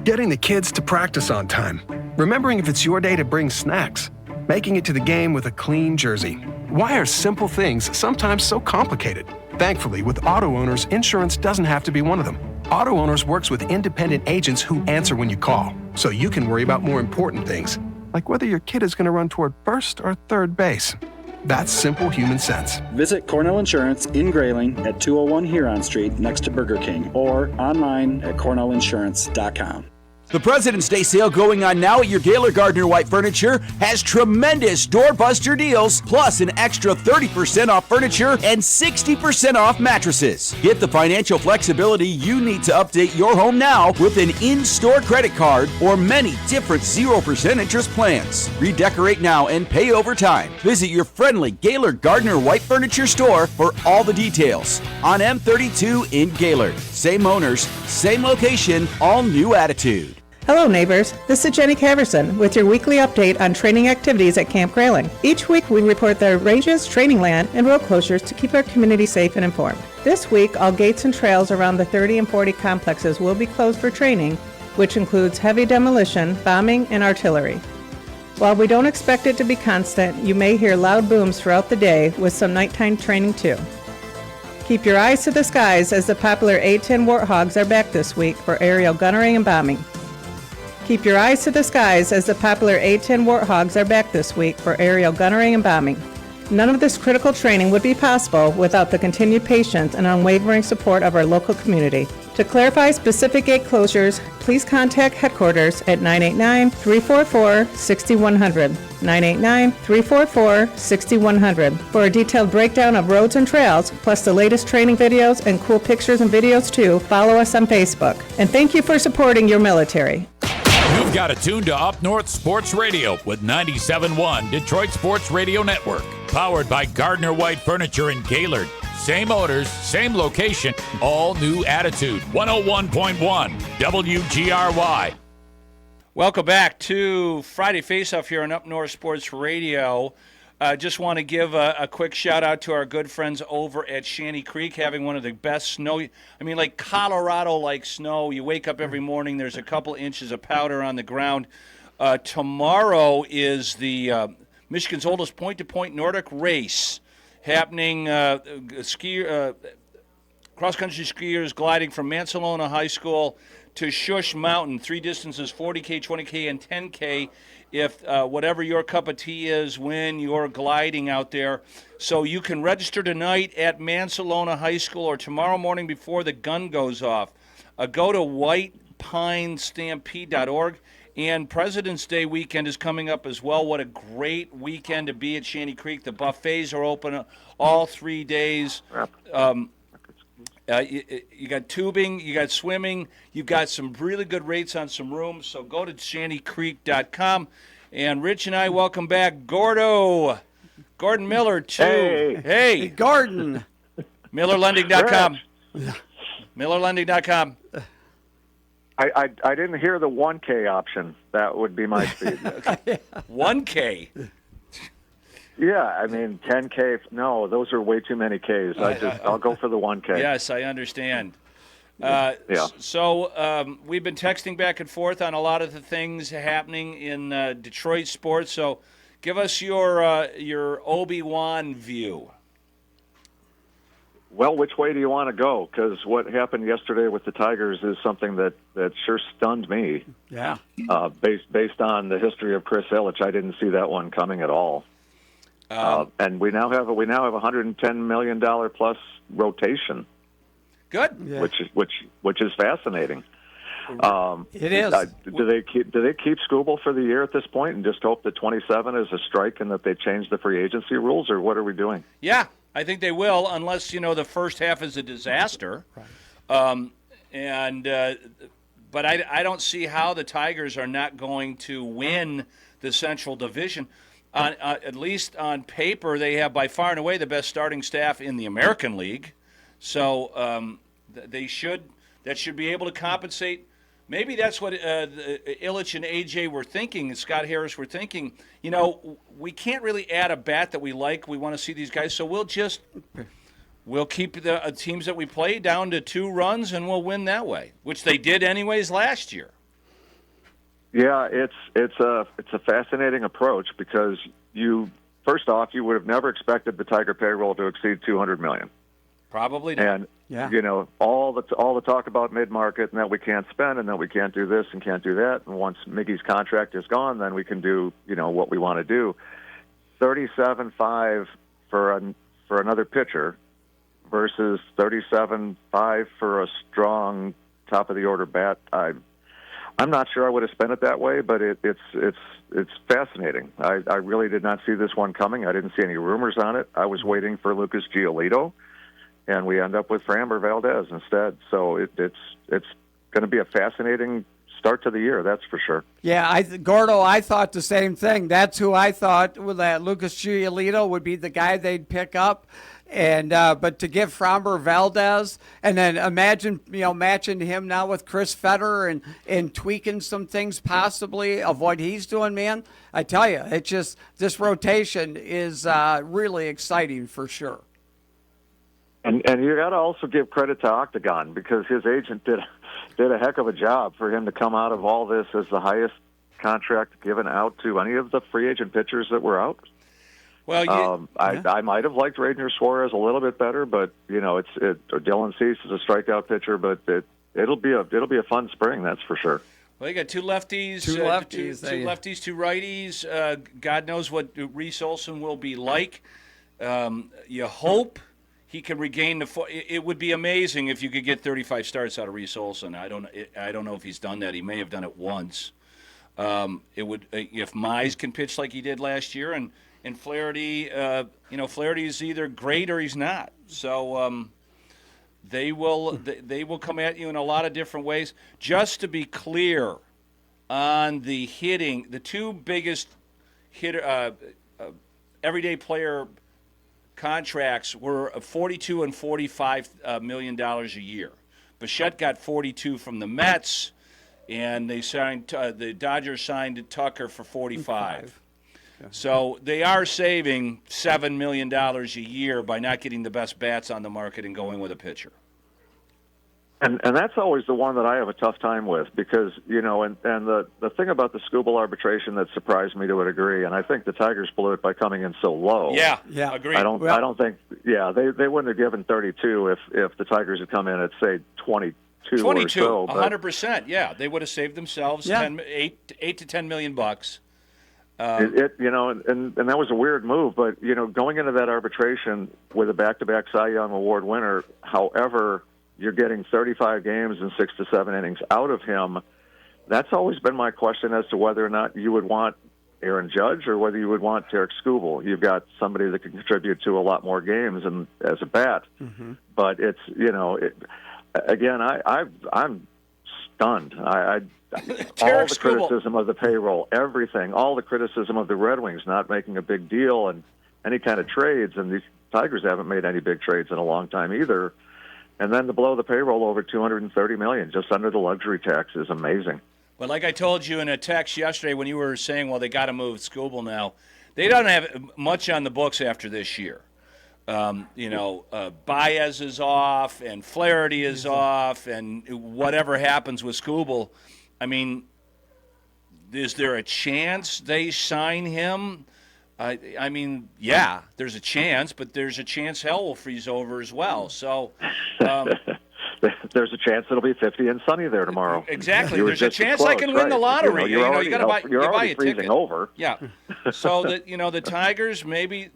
Getting the kids to practice on time. Remembering if it's your day to bring snacks. Making it to the game with a clean jersey. Why are simple things sometimes so complicated? Thankfully, with Auto Owners, insurance doesn't have to be one of them. Auto Owners works with independent agents who answer when you call, so you can worry about more important things, like whether your kid is going to run toward first or third base. That's simple human sense. Visit Cornell Insurance in Grayling at 201 Huron Street next to Burger King, or online at cornellinsurance.com. The President's Day sale going on now at your Gaylor Gardner White Furniture has tremendous doorbuster deals, plus an extra 30% off furniture and 60% off mattresses. Get the financial flexibility you need to update your home now with an in-store credit card or many different 0% interest plans. Redecorate now and pay over time. Visit your friendly Gaylor Gardner White Furniture store for all the details. On M32 in Gaylord. Same owners, same location, all new attitude. Hello neighbors, this is Jenny Caverson with your weekly update on training activities at Camp Grayling. Each week we report the ranges, training land, and road closures to keep our community safe and informed. This week all gates and trails around the 30 and 40 complexes will be closed for training, which includes heavy demolition, bombing, and artillery. While we don't expect it to be constant, you may hear loud booms throughout the day with some nighttime training too. Keep your eyes to the skies as the popular A-10 Warthogs are back this week for aerial gunnery and bombing. Keep your eyes to the skies as the popular A-10 Warthogs are back this week for aerial gunnery and bombing. None of this critical training would be possible without the continued patience and unwavering support of our local community. To clarify specific gate closures, please contact headquarters at 989-344-6100, 989-344-6100 for a detailed breakdown of roads and trails, plus the latest training videos and cool pictures and videos too. Follow us on Facebook. And thank you for supporting your military. You've got to tune to Up North Sports Radio with 97.1 Detroit Sports Radio Network. Powered by Gardner White Furniture in Gaylord. Same owners, same location, all new attitude. 101.1 WGRY. Welcome back to Friday Faceoff here on Up North Sports Radio. Just want to give a quick shout out to our good friends over at Shanty Creek, having one of the best snow. I mean, like Colorado-like snow. You wake up every morning, there's a couple inches of powder on the ground. Tomorrow is the Michigan's oldest point-to-point Nordic race happening. Cross-country skiers gliding from Mansalona High School to Shush Mountain. 3 distances, 40K, 20K, and 10K. If whatever your cup of tea is when you're gliding out there. So you can register tonight at Mansalona High School or tomorrow morning before the gun goes off. Go to whitePineStampede.org. And President's Day weekend is coming up as well. What a great weekend to be at Shanty Creek. The buffets are open all 3 days. You got tubing, you got swimming, you've got some really good rates on some rooms, so go to shantycreek.com. And Rich and I welcome back Gordon Miller too. Hey. I didn't hear the 1K option. That would be my speed. 1K. Yeah, I mean 10K. No, those are way too many Ks. I'll go for the 1K. Yes, I understand. Yeah. So we've been texting back and forth on a lot of the things happening in Detroit sports. So give us your Obi-Wan view. Well, which way do you want to go? Because what happened yesterday with the Tigers is something that sure stunned me. Yeah. Based on the history of Chris Ilitch, I didn't see that one coming at all. And we now have a $110 million plus rotation. Good. Yeah. Which is fascinating. It is. Do they keep Skubal for the year at this point and just hope that 27 is a strike and that they change the free agency rules, or what are we doing? Yeah, I think they will, unless the first half is a disaster. Right. But I don't see how the Tigers are not going to win the Central Division. At least on paper, they have by far and away the best starting staff in the American League. So that should be able to compensate. Maybe that's what Ilitch and AJ were thinking, and Scott Harris were thinking. We can't really add a bat that we like. We want to see these guys, so we'll keep the teams that we play down to 2 runs, and we'll win that way, which they did anyways last year. Yeah, it's a fascinating approach because first off, you would have never expected the Tiger payroll to exceed $200 million. Probably not. And all the talk about mid-market and that we can't spend and that we can't do this and can't do that. And once Miggy's contract is gone, then we can do what we want to do. 37.5 for another pitcher versus 37.5 for a strong top of the order bat. I'm not sure I would have spent it that way, but it's fascinating. I really did not see this one coming. I didn't see any rumors on it. I was waiting for Lucas Giolito, and we end up with Framber Valdez instead. So it's going to be a fascinating start to the year, that's for sure. Yeah, Gordo, I thought the same thing. That's who I thought that Lucas Giolito would be the guy they'd pick up. And but to give Framber Valdez, and then imagine matching him now with Chris Federer and tweaking some things possibly of what he's doing, man. I tell you, it's just this rotation is really exciting for sure. And you got to also give credit to Octagon because his agent did a heck of a job for him to come out of all this as the highest contract given out to any of the free agent pitchers that were out. Well, I might have liked Ranger Suarez a little bit better, but Dylan Cease is a strikeout pitcher, but it'll be a fun spring, that's for sure. Well, you got 2 lefties, two lefties, 2 righties. God knows what Reese Olson will be like. You hope he can regain it would be amazing if you could get 35 starts out of Reese Olson. I don't know if he's done that. He may have done it once. It would if Mize can pitch like he did last year, and Flaherty, Flaherty is either great or he's not. So they will come at you in a lot of different ways. Just to be clear on the hitting, the 2 biggest everyday player contracts were $42 and $45 million a year. Bichette got 42 from the Mets, and they signed the Dodgers signed Tucker for 45. So they are saving $7 million a year by not getting the best bats on the market and going with a pitcher. And that's always the one that I have a tough time with because, and the thing about the Skubal arbitration that surprised me to a degree, and I think the Tigers blew it by coming in so low. Yeah, agreed. I don't think, they wouldn't have given 32 if the Tigers had come in at, say, 22 or so. 100%, yeah. They would have saved themselves $8 to $10 million bucks. And that was a weird move, but, going into that arbitration with a back-to-back Cy Young Award winner, however you're getting 35 games and 6 to 7 innings out of him, that's always been my question as to whether or not you would want Aaron Judge or whether you would want Tarik Skubal. You've got somebody that can contribute to a lot more games and as a bat. Mm-hmm. But it's, again, I'm stunned. All the criticism of the payroll, everything, all the criticism of the Red Wings not making a big deal and any kind of trades, and these Tigers haven't made any big trades in a long time either. And then to blow the payroll over $230 million just under the luxury tax is amazing. But like I told you in a text yesterday when you were saying, well, they got to move Skubal now, they don't have much on the books after this year. Baez is off and Flaherty is off, and whatever happens with Skubal, I mean, is there a chance they sign him? I mean, yeah, there's a chance, but there's a chance hell will freeze over as well. So there's a chance it'll be 50 and sunny there tomorrow. Exactly. There's a chance I can win the lottery. You're you got to buy. You're you buy already a freezing ticket. over. Yeah. So the Tigers maybe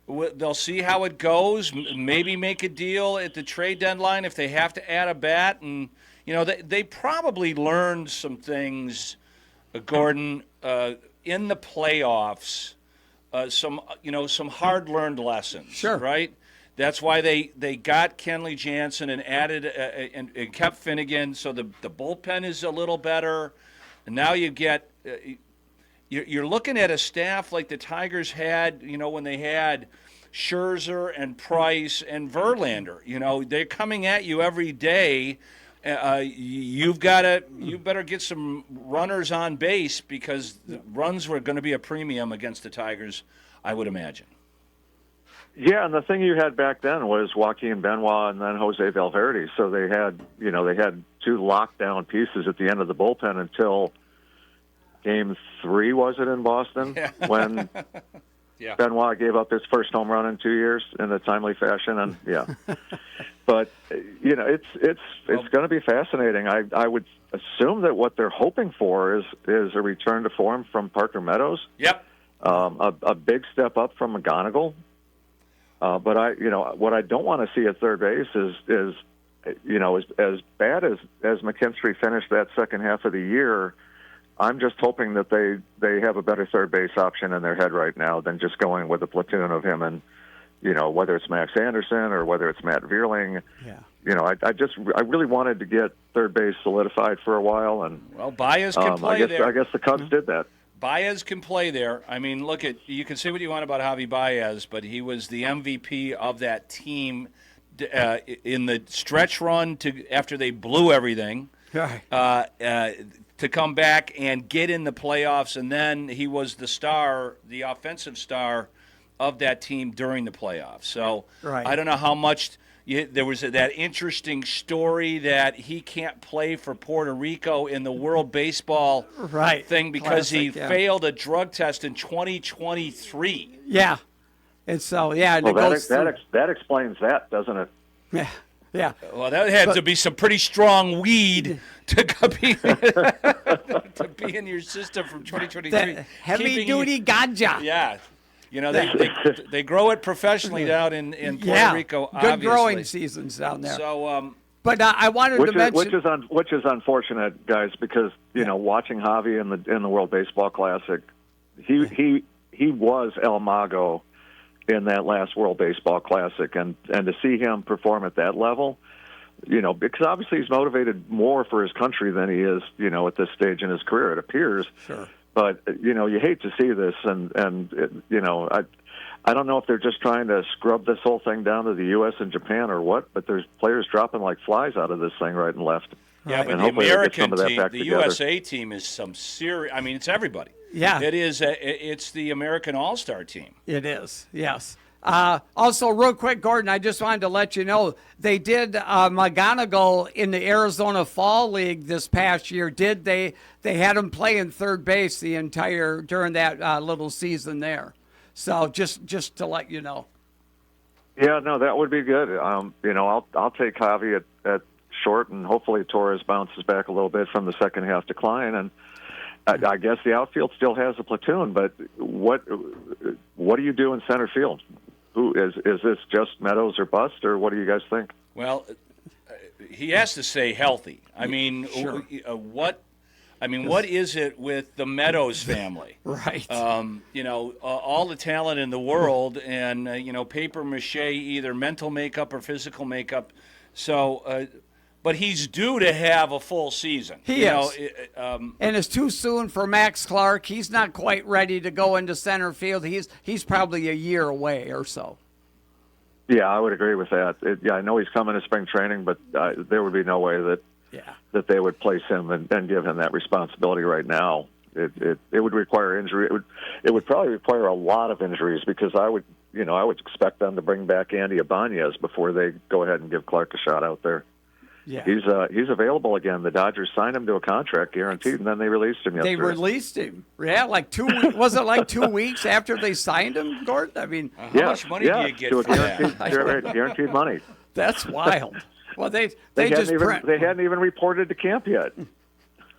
they'll see how it goes. Maybe make a deal at the trade deadline if they have to add a bat, and they probably learned some things, Gordon, in the playoffs. Some hard learned lessons. Sure. Right. That's why they got Kenley Jansen and added and kept Finnegan, so the bullpen is a little better. And now you get you're looking at a staff like the Tigers had, when they had Scherzer and Price and Verlander. They're coming at you every day. You better get some runners on base because the runs were going to be a premium against the Tigers, I would imagine. Yeah, and the thing you had back then was Joaquin Benoit and then Jose Valverde. So they had two lockdown pieces at the end of the bullpen until Game 3, was it, in Boston, when yeah. Benoit gave up his first home run in 2 years in a timely fashion, and But it's going to be fascinating. I would assume that what they're hoping for is a return to form from Parker Meadows. Yep. A big step up from McGonigal. But what I don't want to see at third base is as bad as McKinstry finished that second half of the year. I'm just hoping that they have a better third base option in their head right now than just going with a platoon of him and whether it's Max Anderson or whether it's Matt Vierling. Yeah. I really wanted to get third base solidified for a while, and Baez can play there. I guess the Cubs did that. Baez can play there. I mean, you can say what you want about Javi Baez, but he was the MVP of that team in the stretch run after they blew everything. To come back and get in the playoffs, and then he was the offensive star of that team during the playoffs. So I don't know how much there was that interesting story that he can't play for Puerto Rico in the World Baseball thing because he failed a drug test in 2023. Yeah. And so, well, that explains that, doesn't it? Yeah. Yeah. Well, that had to be some pretty strong weed to be in your system from 2023. Heavy-duty ganja. Yeah. They grow it professionally down in Puerto Rico, good obviously. growing seasons down there. So, but I wanted to mention... Which is unfortunate, guys, because, watching Javi in the World Baseball Classic, he was El Mago in that last World Baseball Classic, and to see him perform at that level, because obviously he's motivated more for his country than he is, at this stage in his career, it appears. Sure. But, you hate to see this, and I don't know if they're just trying to scrub this whole thing down to the U.S. and Japan or what, but there's players dropping like flies out of this thing right and left. Yeah, but and the American team, the together. USA team is some serious. I mean, it's everybody. Yeah, it is. It's the American All-Star team. It is. Yes. Also, real quick, Gordon, I just wanted to let you know they did McGonigal in the Arizona Fall League this past year. They had him playing third base during that little season there. So just to let you know. Yeah, no, that would be good. I'll take Javi at short, and hopefully Torres bounces back a little bit from the second half decline. And I guess the outfield still has a platoon, but what do you do in center field? Who is this just Meadows or bust, or what do you guys think? Well, he has to stay healthy. I mean, sure. What is it with the Meadows family? Right. All the talent in the world, and paper mache, either mental makeup or physical makeup. So, but he's due to have a full season. He is. And it's too soon for Max Clark. He's not quite ready to go into center field. He's probably a year away or so. Yeah, I would agree with that. I know he's coming to spring training, but there would be no way that they would place him and give him that responsibility right now. It would require injury. It would probably require a lot of injuries because I would expect them to bring back Andy Ibanez before they go ahead and give Clark a shot out there. Yeah. He's available again. The Dodgers signed him to a contract guaranteed, and then they released him yesterday. They released him. Yeah, like 2 weeks. Was it like 2 weeks after they signed him, Gordon? I mean, how much money do you get to for that? Guaranteed money. That's wild. Well, they hadn't even reported to camp yet.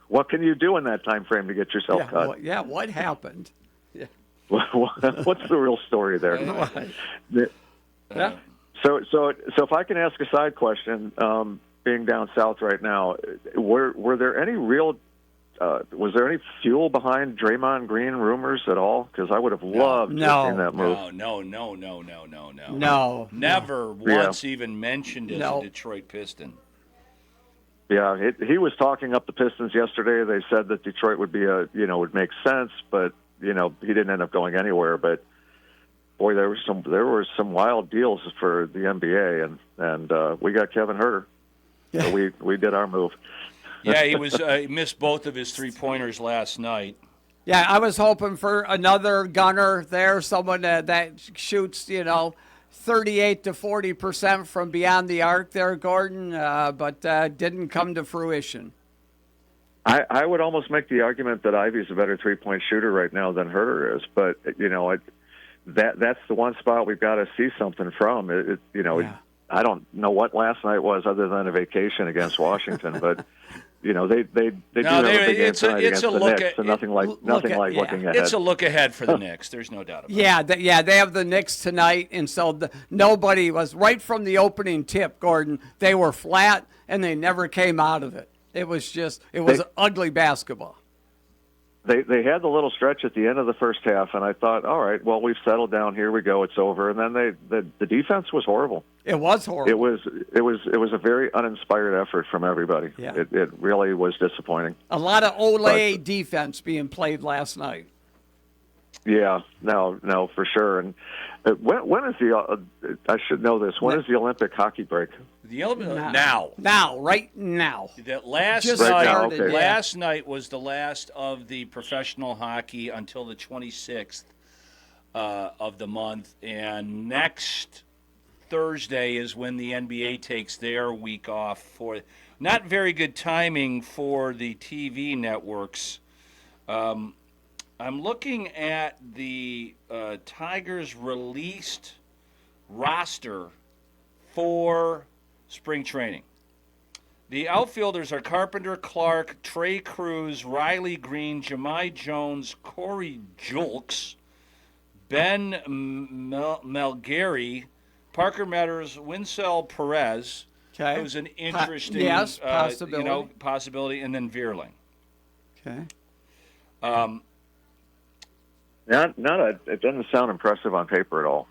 What can you do in that time frame to get yourself cut? What happened? Yeah. What's the real story there? Yeah. So if I can ask a side question, being down south right now, were there any real? Was there any fuel behind Draymond Green rumors at all? Because I would have loved to have seen that move. No. No. Never once even mentioned as a Detroit Piston. Yeah, he was talking up the Pistons yesterday. They said that Detroit would be would make sense, but he didn't end up going anywhere. But boy, there were some wild deals for the NBA, and we got Kevin Huerter. Yeah. So we did our move. Yeah, he missed both of his 3-pointers last night. Yeah, I was hoping for another gunner there, someone that shoots, 38 to 40% from beyond the arc there, Gordon, but didn't come to fruition. I would almost make the argument that Ivy's a better 3-point shooter right now than Huerter is, but that's the one spot we've got to see something from. I don't know what last night was other than a vacation against Washington, but they do have a big game tonight against the Knicks, and nothing like looking ahead. It's a look ahead for the Knicks. There's no doubt about it. Yeah, they have the Knicks tonight, and so nobody was right from the opening tip, Gordon. They were flat, and they never came out of it. It was ugly basketball. They had the little stretch at the end of the first half, and I thought, all right, well, we've settled down. Here we go. It's over. And then the defense was horrible. It was horrible. It was a very uninspired effort from everybody. Yeah. It really was disappointing. A lot of Olay defense being played last night. Yeah, no, for sure. And when is the? I should know this. When is the Olympic hockey break? Now, right now. That last Just night. started, yeah. Last night was the last of the professional hockey until the 26th of the month, and next Thursday is when the NBA takes their week off. For not very good timing for the TV networks. I'm looking at the Tigers released roster for spring training. The outfielders are Carpenter, Clark, Trey Cruz, Riley Green, Jahmai Jones, Corey Julks, Ben Melgary, Parker Metters, Winsell Perez, who's an interesting possibility, and then Vierling. Okay. It doesn't sound impressive on paper at all.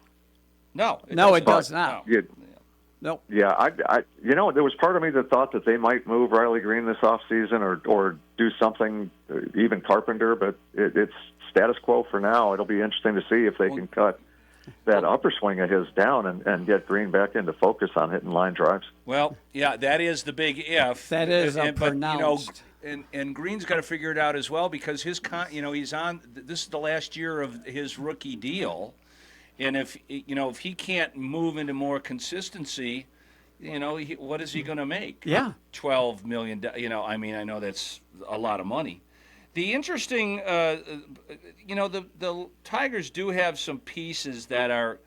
No, it does not. Nope. Yeah, there was part of me that thought that they might move Riley Green this offseason or do something, even Carpenter, but it's status quo for now. It'll be interesting to see if they can cut that upper swing of his down and get Green back into focus on hitting line drives. Well, yeah, that is the big if. That is pronounced. And Green's got to figure it out as well because he's on. This is the last year of his rookie deal. And if he can't move into more consistency, what is he going to make? Yeah, $12 million. I know that's a lot of money. The interesting, the Tigers do have some pieces that are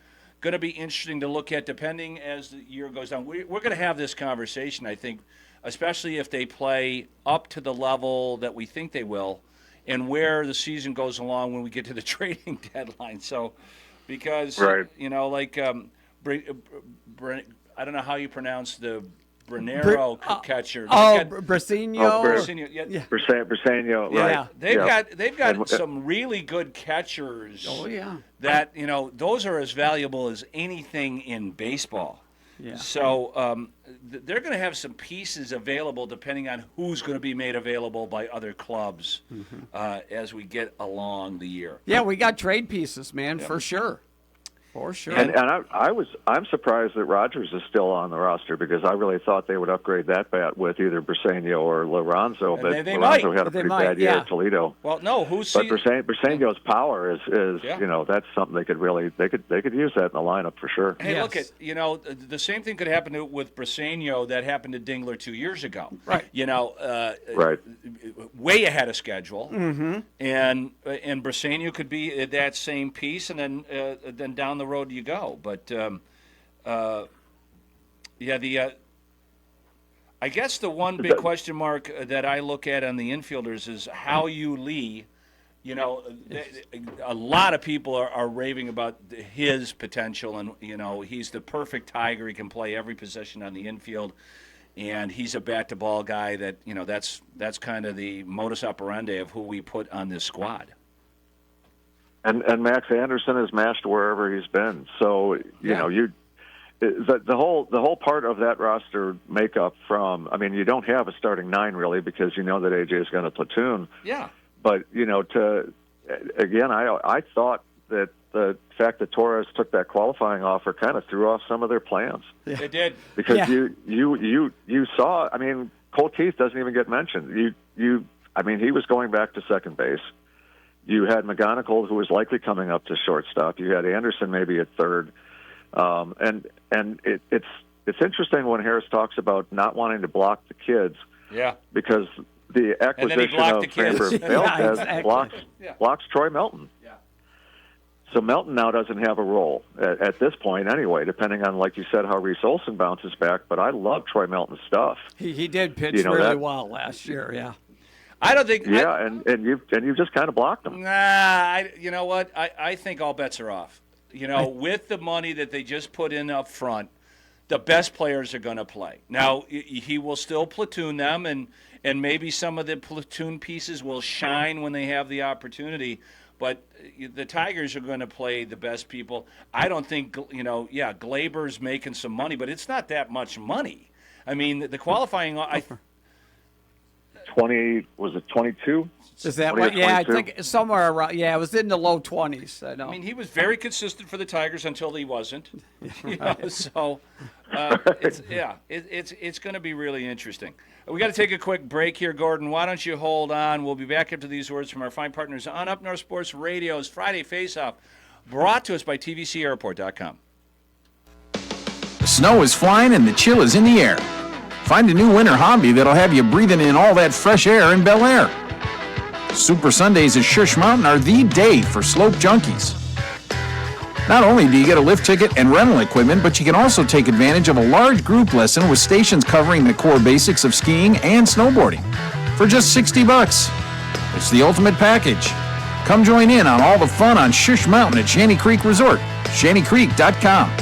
going to be interesting to look at, depending as the year goes on. We're going to have this conversation, I think, especially if they play up to the level that we think they will, and where the season goes along when we get to the trading deadline. So. Because, right. I don't know how you pronounce the Bernero catcher. Brasino. Brasino, right. Yeah. They've got some really good catchers. Oh, yeah. That, those are as valuable as anything in baseball. Yeah. So they're going to have some pieces available depending on who's going to be made available by other clubs as we get along the year. Yeah, we got trade pieces, man, for sure. For sure. And I'm surprised that Rogers is still on the roster because I really thought they would upgrade that bat with either Briseño or Lorenzo, but they Lorenzo might. had a pretty bad year at Toledo. Well, no, But Briseño's power is that's something they could use that in the lineup for sure. Hey, look at the same thing could happen with Briseño that happened to Dingler 2 years ago. Right. Right. Way ahead of schedule. Mm-hmm. And Briseño could be that same piece, and then down the road you go. But I guess the one big question mark that I look at on the infielders is how you Lee. A lot of people are raving about his potential, and he's the perfect Tiger. He can play every position on the infield, and he's a bat-to-ball guy. That's kind of the modus operandi of who we put on this squad. And Max Anderson has mashed wherever he's been. So the whole part of that roster makeup you don't have a starting 9 really because you know that AJ is going to platoon. Yeah. But I thought that the fact that Torres took that qualifying offer kind of threw off some of their plans. Yeah. It did because you saw. I mean, Colt Keith doesn't even get mentioned. He was going back to second base. You had McGonigal, who was likely coming up to shortstop. You had Anderson maybe at third, and it's interesting when Harris talks about not wanting to block the kids. Yeah. Because the acquisition of Framber Valdez blocks Troy Melton. Yeah. So Melton now doesn't have a role at this point anyway, depending on, like you said, how Reese Olson bounces back. But I love Troy Melton's stuff. He did pitch really well last year, yeah. I don't think. Yeah, and you've just kind of blocked him. Nah, you know what? I think all bets are off. With the money that they just put in up front, the best players are going to play. Now, he will still platoon them, and maybe some of the platoon pieces will shine when they have the opportunity. But the Tigers are going to play the best people. I don't think, Glaber's making some money, but it's not that much money. I mean, the qualifying. 20 was it 22? Is that what? Yeah, I think somewhere around. Yeah, it was in the low 20s. I know. I mean, he was very consistent for the Tigers until he wasn't. So it's going to be really interesting. We got to take a quick break here, Gordon. Why don't you hold on? We'll be back after these words from our fine partners on Up North Sports Radio's Friday Faceoff, brought to us by TVCAirport.com. The snow is flying and the chill is in the air. Find a new winter hobby that'll have you breathing in all that fresh air in Bel Air. Super Sundays at Shush Mountain are the day for slope junkies. Not only do you get a lift ticket and rental equipment, but you can also take advantage of a large group lesson with stations covering the core basics of skiing and snowboarding for just $60. It's the ultimate package. Come join in on all the fun on Shush Mountain at Shanty Creek Resort, shantycreek.com.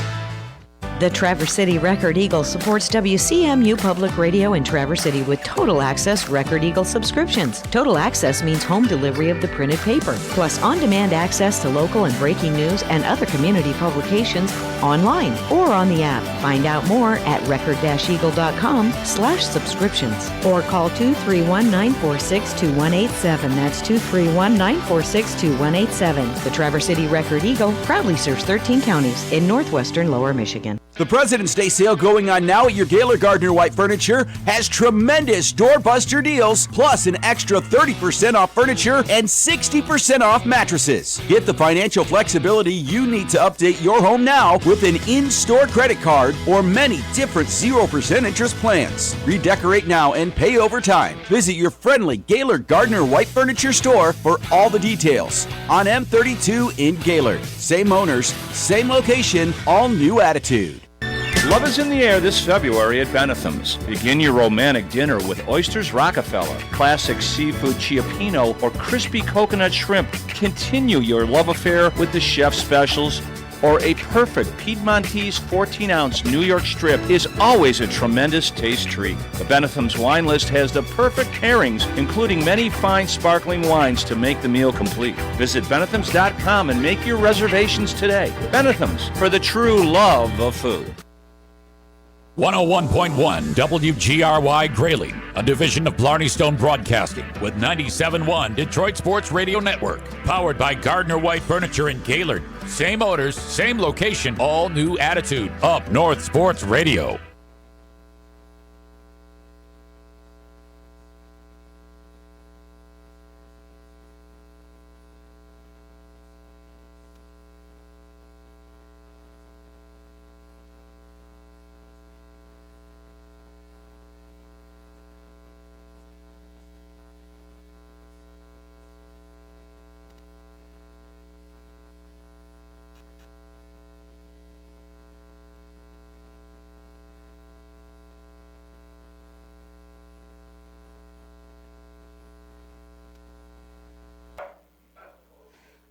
The Traverse City Record Eagle supports WCMU Public Radio in Traverse City with Total Access Record Eagle subscriptions. Total Access means home delivery of the printed paper, plus on-demand access to local and breaking news and other community publications online or on the app. Find out more at record-eagle.com/subscriptions or call 231-946-2187. That's 231-946-2187. The Traverse City Record Eagle proudly serves 13 counties in northwestern Lower Michigan. The President's Day sale going on now at your Gaylor Gardner White Furniture has tremendous doorbuster deals, plus an extra 30% off furniture and 60% off mattresses. Get the financial flexibility you need to update your home now with an in-store credit card or many different 0% interest plans. Redecorate now and pay over time. Visit your friendly Gaylor Gardner White Furniture store for all the details. On M32 in Gaylord. Same owners, same location, all new attitude. Love is in the air this February at Benetham's. Begin your romantic dinner with oysters Rockefeller, classic seafood Chiappino, or crispy coconut shrimp. Continue your love affair with the chef specials, or a perfect Piedmontese 14-ounce New York strip is always a tremendous taste treat. The Benetham's wine list has the perfect pairings, including many fine sparkling wines to make the meal complete. Visit Benethams.com and make your reservations today. Benetham's, for the true love of food. 101.1 WGRY Grayling, a division of Blarney Stone Broadcasting, with 97.1 Detroit Sports Radio Network, powered by Gardner White Furniture in Gaylord, Same owners, same location, all new attitude. Up North Sports Radio.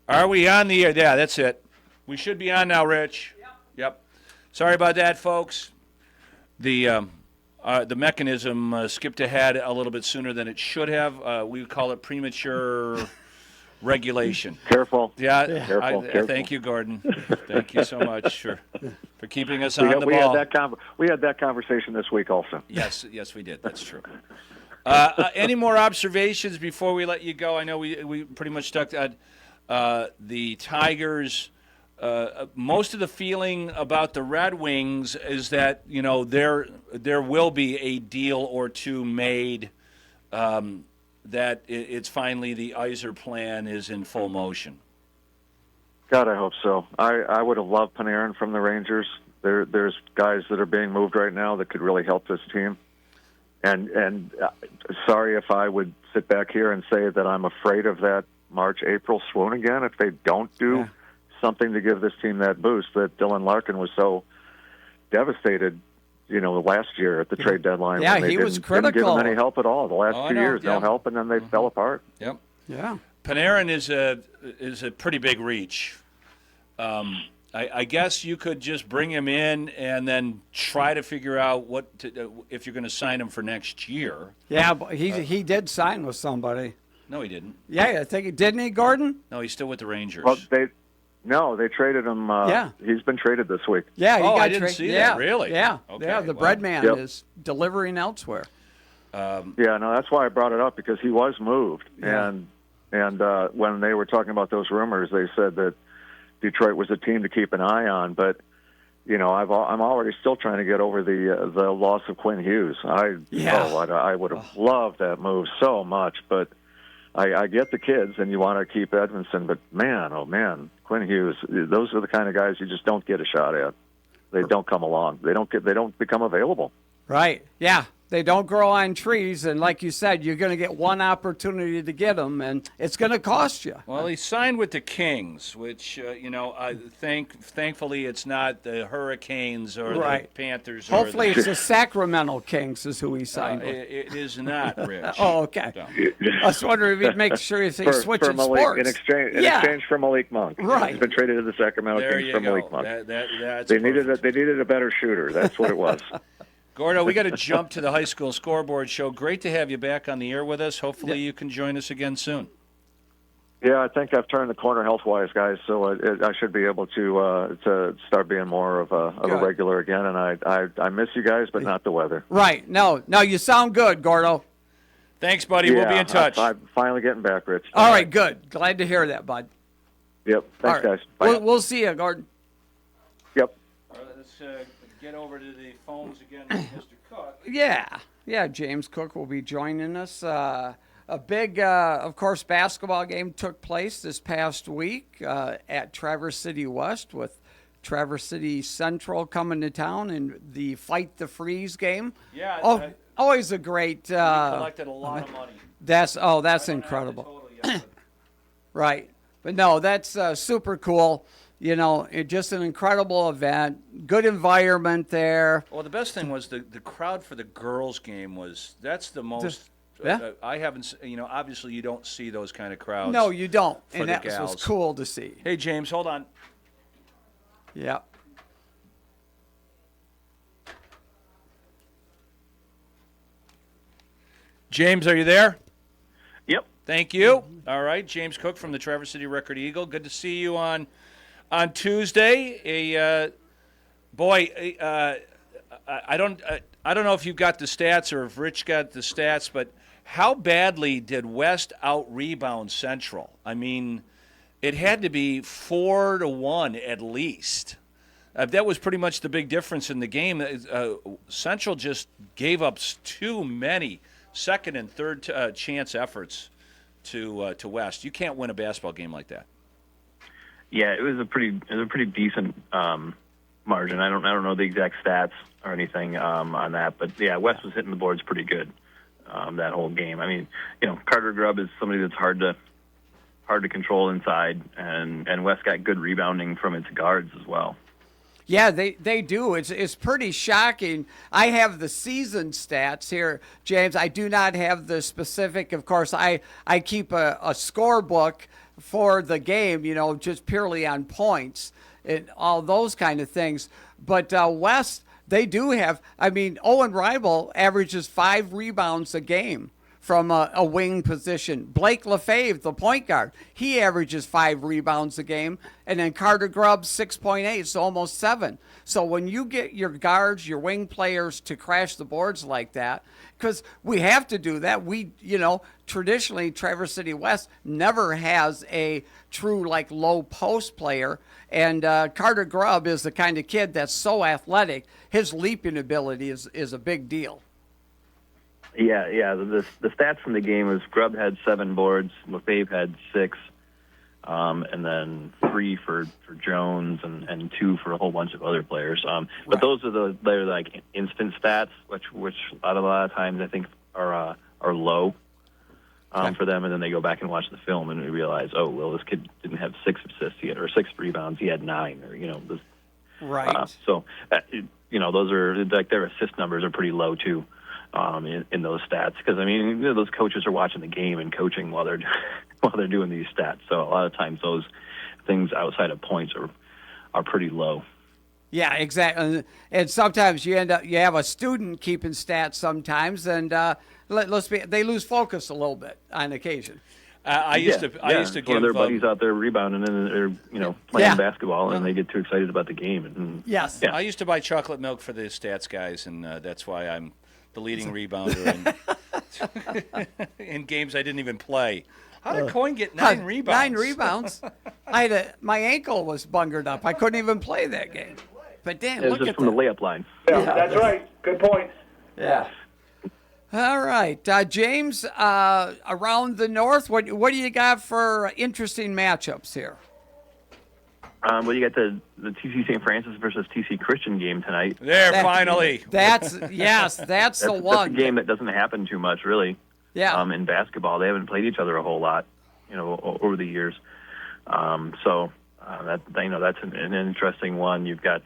Are we on the air? Yeah, that's it. We should be on now, Rich. Yep. Sorry about that, folks. The mechanism skipped ahead a little bit sooner than it should have. We call it premature regulation. Careful. Yeah. Careful. Thank you, Gordon. Thank you so much for keeping us on the ball. We had that conversation this week also. Yes, we did. That's true. Any more observations before we let you go? I know we pretty much stuck at the Tigers. Most of the feeling about the Red Wings is that there will be a deal or two made. That it's finally the Iser plan is in full motion. God, I hope so. I would have loved Panarin from the Rangers. There's guys that are being moved right now that could really help this team. And sorry if I would sit back here and say that I'm afraid of that March-April swoon again if they don't do something to give this team that boost that Dylan Larkin was so devastated, last year at the trade deadline. Yeah, when they he was didn't critical. give him any help at all. The last 2 years, no help, and then they fell apart. Yep. Yeah. Panarin is a pretty big reach. I guess you could just bring him in and then try to figure out if you're going to sign him for next year. Yeah, but he did sign with somebody. No, he didn't. Yeah, I think didn't he, Gordon? No, he's still with the Rangers. Well, they traded him. He's been traded this week. Yeah, he got I didn't see that. Really? Yeah, Okay, yeah. The well. bread man is delivering elsewhere. That's why I brought it up because he was moved, and when they were talking about those rumors, they said that Detroit was a team to keep an eye on. But I'm already still trying to get over the loss of Quinn Hughes. I would have loved that move so much, but I get the kids, and you want to keep Edmondson, but man, oh man, Quinn Hughes, those are the kind of guys you just don't get a shot at. They don't come along. They don't become available. Right. Yeah. They don't grow on trees, and like you said, you're going to get one opportunity to get them, and it's going to cost you. Well, he signed with the Kings, which thankfully it's not the Hurricanes or the Panthers. Hopefully, it's the Sacramento Kings is who he signed with. It is not, Rich. Oh, okay. So. I was wondering if he'd make sure he switches sports. In exchange for Malik Monk. Right. He's been traded to the Sacramento Kings for Malik Monk. They needed a better shooter. That's what it was. Gordo, we got to jump to the high school scoreboard show. Great to have you back on the air with us. Hopefully you can join us again soon. Yeah, I think I've turned the corner health-wise, guys, so I should be able to start being more of a regular again. And I miss you guys, but not the weather. Right. No, you sound good, Gordo. Thanks, buddy. We'll be in touch. I'm finally getting back, Rich. All right, good. Glad to hear that, bud. Yep. Thanks, guys. Bye. We'll see you, Gordon. Yep. All right, let's get over to the phones again with Mr. Cook. Yeah, James Cook will be joining us. A big, of course, basketball game took place this past week at Traverse City West with Traverse City Central coming to town in the Fight the Freeze game. Yeah. Always a great. We collected a lot of money. That's incredible. Right. But no, that's super cool. Just an incredible event. Good environment there. Well, the best thing was the crowd for the girls' game that's the most. I haven't. Obviously you don't see those kind of crowds. No, you don't. And that was cool to see. Hey, James, hold on. Yeah. James, are you there? Yep. Thank you. All right, James Cook from the Traverse City Record Eagle. Good to see you on Tuesday. I don't know if you got the stats or if Rich got the stats, but how badly did West out-rebound Central? I mean, it had to be 4-1 at least. That was pretty much the big difference in the game. Central just gave up too many second and third chance efforts to West. You can't win a basketball game like that. Yeah, it was a pretty decent margin. I don't know the exact stats or anything on that, but yeah, West was hitting the boards pretty good that whole game. I mean, Carter Grubb is somebody that's hard to control inside, and West got good rebounding from its guards as well. Yeah, they do. It's pretty shocking. I have the season stats here, James. I do not have the specific. Of course, I keep a scorebook for the game, just purely on points and all those kind of things. But West, they do have. I mean, Owen Reibel averages 5 rebounds a game from a wing position. Blake Lefebvre, the point guard, he averages 5 rebounds a game. And then Carter Grubb, 6.8, so almost 7. So when you get your guards, your wing players to crash the boards like that, because we have to do that. We, traditionally, Traverse City West never has a true, low post player. And Carter Grubb is the kind of kid that's so athletic. His leaping ability is a big deal. Yeah. The stats from the game was Grubb had 7 boards, Lefebvre had 6, and then 3 for Jones and 2 for a whole bunch of other players. But those are they're like instant stats, which a lot of times I think are low for them, and then they go back and watch the film and realize, oh well, this kid didn't have 6 assists yet or 6 rebounds, he had 9, or this. Right. So those are like their assist numbers are pretty low too. In those stats, because I mean, those coaches are watching the game and coaching while they're doing these stats. So a lot of times those things outside of points are pretty low. Yeah, exactly. And sometimes you have a student keeping stats sometimes, and they lose focus a little bit on occasion. I used to give one of their buddies out there rebounding and they're playing basketball and they get too excited about the game. And, yes, I used to buy chocolate milk for the stats guys, and that's why I'm the leading rebounder in games I didn't even play. How did Coyne get 9 rebounds? 9 rebounds. My ankle was bungered up. I couldn't even play that game. But damn, it was just from the layup line. Yeah, that's right. Good point. Yeah. All right, James. Around the north, what do you got for interesting matchups here? Well, you got the TC St. Francis versus TC Christian game tonight. Finally. That's the one. That's a game that doesn't happen too much, really. Yeah. In basketball, they haven't played each other a whole lot, over the years. So that's an interesting one. You've got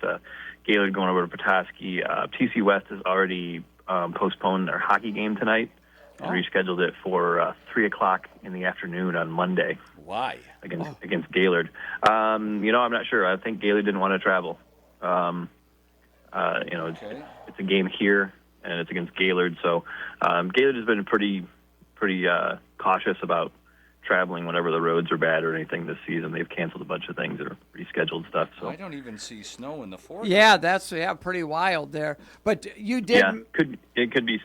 Gaylord going over to Petoskey. TC West has already postponed their hockey game tonight and rescheduled it for 3:00 in the afternoon on Monday. Why? Against Gaylord. I'm not sure. I think Gaylord didn't want to travel. It's a game here, and it's against Gaylord. So Gaylord has been pretty cautious about traveling whenever the roads are bad or anything this season. They've canceled a bunch of things or rescheduled stuff. So I don't even see snow in the forecast. Yeah, that's pretty wild there. But you did. Yeah, it could be.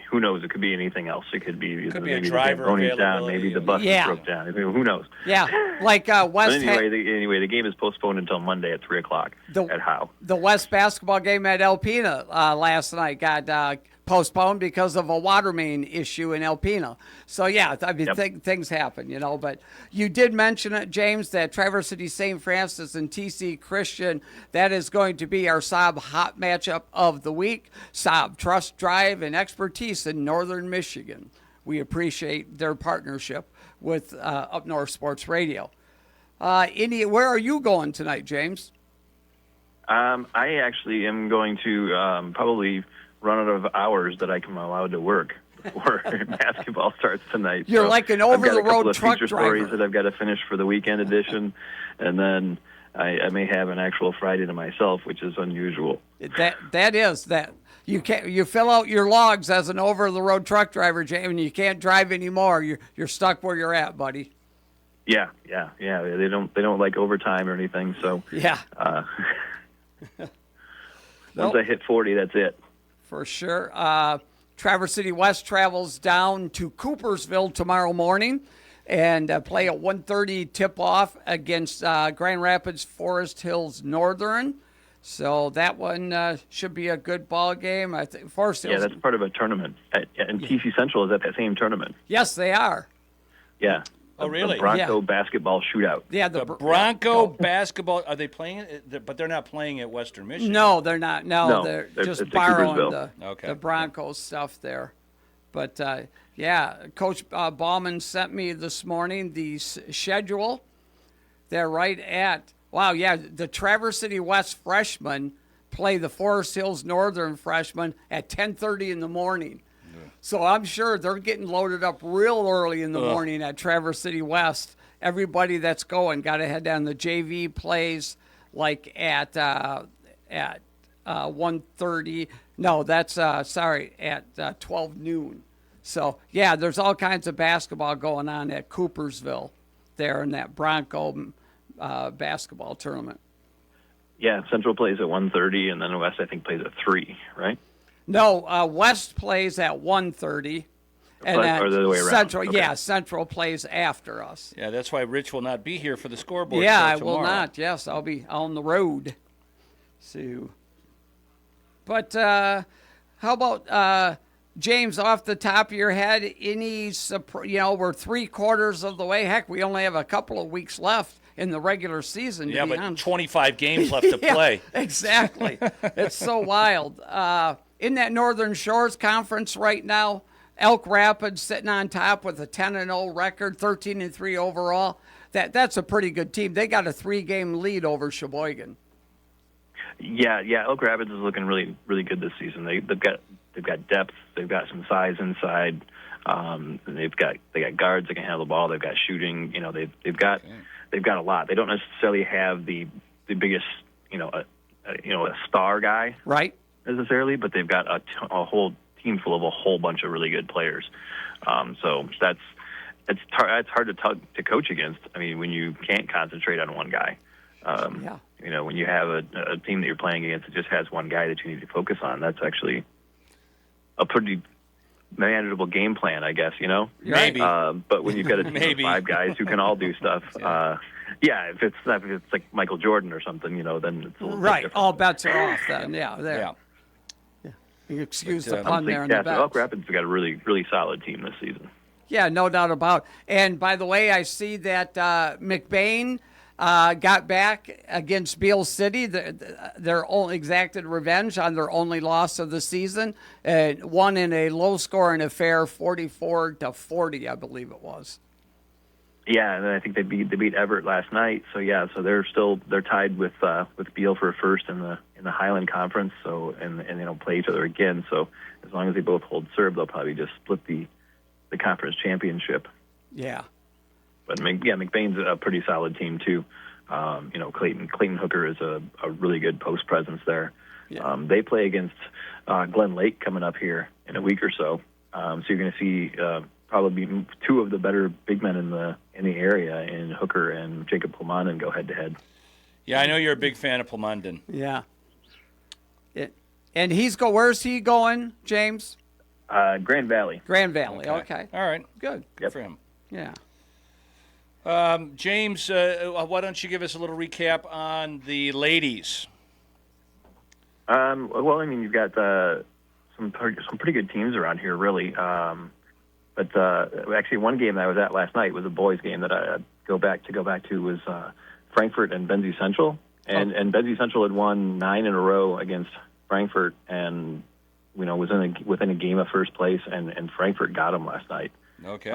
Who knows? It could be anything else. It could be maybe a driver availability. Down, maybe the bus broke down. I mean, who knows? Yeah, like West. But anyway, the game is postponed until Monday at 3:00 at Howe. The West basketball game at Alpena last night got postponed because of a water main issue in Alpena. So yeah, I mean things happen, But you did mention it, James, that Traverse City St. Francis and TC Christian, that is going to be our Saab hot matchup of the week. Saab, trust, drive, and expertise in Northern Michigan. We appreciate their partnership with Up North Sports Radio. Where are you going tonight, James? I actually am going to probably run out of hours that I'm allowed to work before basketball starts tonight. You're like an over-the-road truck driver. I've got a couple of feature stories that I've got to finish for the weekend edition, and then I may have an actual Friday to myself, which is unusual. That is. You fill out your logs as an over-the-road truck driver, James, and you can't drive anymore. You're stuck where you're at, buddy. Yeah. They don't like overtime or anything. So yeah. Once I hit 40, that's it. For sure. Traverse City West travels down to Coopersville tomorrow morning and play at 1:30 tip-off against Grand Rapids Forest Hills Northern. So that one should be a good ball game. I think Forest Hills. Yeah, that's part of a tournament. And TC Central is at that same tournament. Yes, they are. Yeah. Oh, really? The Bronco basketball shootout. Yeah, the Bronco basketball. Are they playing it? But they're not playing at Western Michigan. No, they're not. No, they're just it's borrowing Okay. the Broncos stuff there. But, Coach Ballman sent me this morning the schedule. They're right at, the Traverse City West freshmen play the Forest Hills Northern freshmen at 10:30 in the morning. So I'm sure they're getting loaded up real early in the morning at Traverse City West. Everybody that's going got to head down. The JV plays like at 1:30. No, that's at 12 noon. So there's all kinds of basketball going on at Coopersville there in that Bronco basketball tournament. Yeah, Central plays at 1:30, and then West I think plays at 3, right? No, West plays at 1:30, and or the other way around. Central, Okay. Central plays after us. Yeah, that's why Rich will not be here for the scoreboard. Yeah, show I tomorrow. will not. Yes, I'll be on the road. So, but how about James? Off the top of your head, any we're 3/4 of the way. Heck, we only have a couple of weeks left in the regular season. Yeah, to be but honest. 25 games left to play. Exactly. It's so wild. In that Northern Shores Conference right now, Elk Rapids sitting on top with a 10-0 record, 13-3 overall. That's a pretty good team. They got a 3-game lead over Sheboygan. Yeah. Elk Rapids is looking really, really good this season. They've got depth. They've got some size inside. They've got guards that can handle the ball. They've got shooting. They've got a lot. They don't necessarily have the biggest a star guy, right? Necessarily, but they've got a whole team full of a whole bunch of really good players. So that's hard to coach against. I mean, when you can't concentrate on one guy. When you have a team that you're playing against that just has one guy that you need to focus on, that's actually a pretty manageable game plan, I guess. Maybe. But when you've got a team of 5 guys who can all do stuff, if it's like Michael Jordan or something, then it's a little bit different. All bets are off then. Yeah. You excuse the pun there in the back. Elk Rapids have got a really, really solid team this season. Yeah, no doubt about it. And by the way, I see that McBain got back against Beale City. Their only exacted revenge on their only loss of the season. Won in a low-scoring affair, 44-40, I believe it was. Yeah, and I think they beat Everett last night. So they're tied with Beale for first in the Highland Conference. So and they don't play each other again. So as long as they both hold serve, they'll probably just split the conference championship. Yeah. But McBain's a pretty solid team too. Clayton Hooker is a really good post presence there. Yeah. They play against Glen Lake coming up here in a week or so. So you're going to see probably 2 of the better big men in the area in Hooker and Jacob Plumondon go head to head. Yeah, I know you're a big fan of Plumondon. Yeah. And where's he going, James? Grand Valley. Grand Valley. Okay. All right. Good. Good for him. Yeah. James, why don't you give us a little recap on the ladies? You've got some pretty good teams around here, really. But actually, one game that I was at last night was a boys' game that I go back to was Frankfort and Benzie Central, and Benzie Central had won 9 in a row against Frankfort, and was within a game of first place, and Frankfort got them last night. Okay.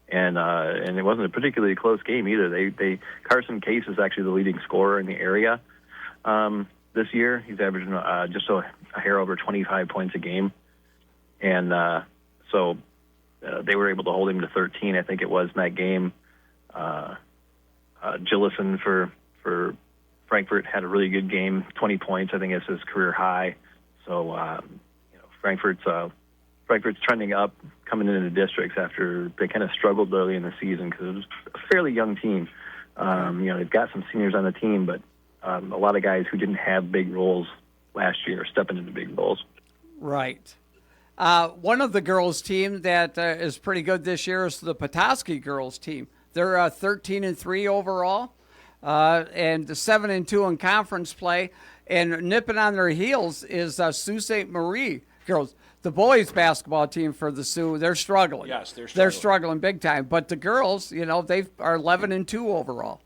And it wasn't a particularly close game either. Carson Case is actually the leading scorer in the area this year. He's averaging just a hair over 25 points a game, and so they were able to hold him to 13. I think it was in that game. Gillison for Frankfort had a really good game, 20 points. I think it's his career high. So Frankfurt's trending up coming into the districts after they kind of struggled early in the season because it was a fairly young team. They've got some seniors on the team, but a lot of guys who didn't have big roles last year are stepping into big roles. Right. One of the girls' team that is pretty good this year is the Petoskey girls' team. They're 13-3 overall, and 7-2 in conference play. And nipping on their heels is Sault Ste. Marie girls. The boys' basketball team for the Sioux, they're struggling. Yes, they're struggling. They're struggling big time. But the girls, they are 11-2 overall.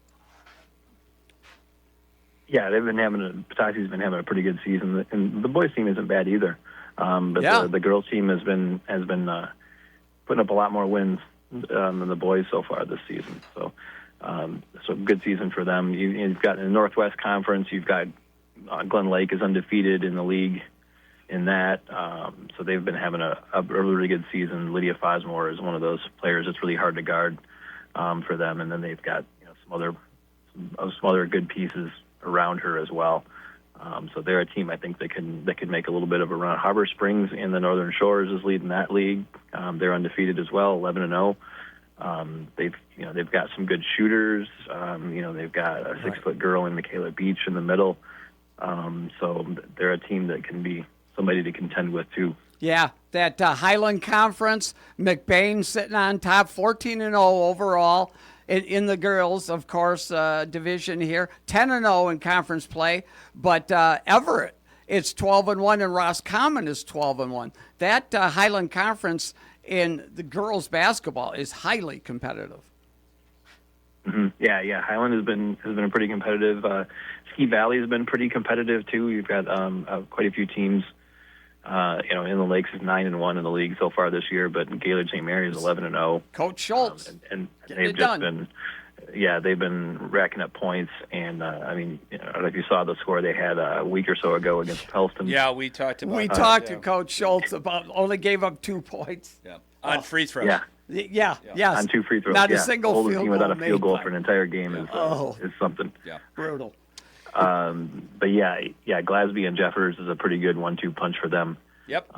Yeah, Petoskey's been having a pretty good season, and the boys' team isn't bad either. But the girls' team has been putting up a lot more wins than the boys so far this season. So good season for them. You've got in the Northwest Conference, you've got Glen Lake is undefeated in the league in that. So they've been having a really good season. Lydia Fosmore is one of those players that's really hard to guard for them, and then they've got some other good pieces around her as well. So they're a team I think that can make a little bit of a run. Harbor Springs in the Northern Shores is leading that league. They're undefeated as well, 11-0. They've got some good shooters. They've got a 6-foot girl in Michaela Beach in the middle. So they're a team that can be somebody to contend with too. Yeah, that Highland Conference, McBain sitting on top, 14-0 overall. In the girls, of course, division here, 10-0 in conference play. But Everett, it's 12-1, and Roscommon is 12-1. That Highland Conference in the girls' basketball is highly competitive. Mm-hmm. Yeah. Highland has been pretty competitive. Ski Valley has been pretty competitive too. You've got quite a few teams. In the Lakes is 9-1 in the league so far this year, but Gaylord St. Mary is 11-0. Coach Schultz, and they've just been, they've been racking up points. And I don't know if you saw the score they had a week or so ago against Pellston. Yeah, we talked about. We talked to Coach Schultz about only gave up 2 points. Yeah, on free throws. Yeah. Yes. On 2 free throws. Not a single Holding field team goal without a field goal made for an entire game is something. Yeah, brutal. But Glasby and Jeffers is a pretty good 1-2 punch for them. Yep.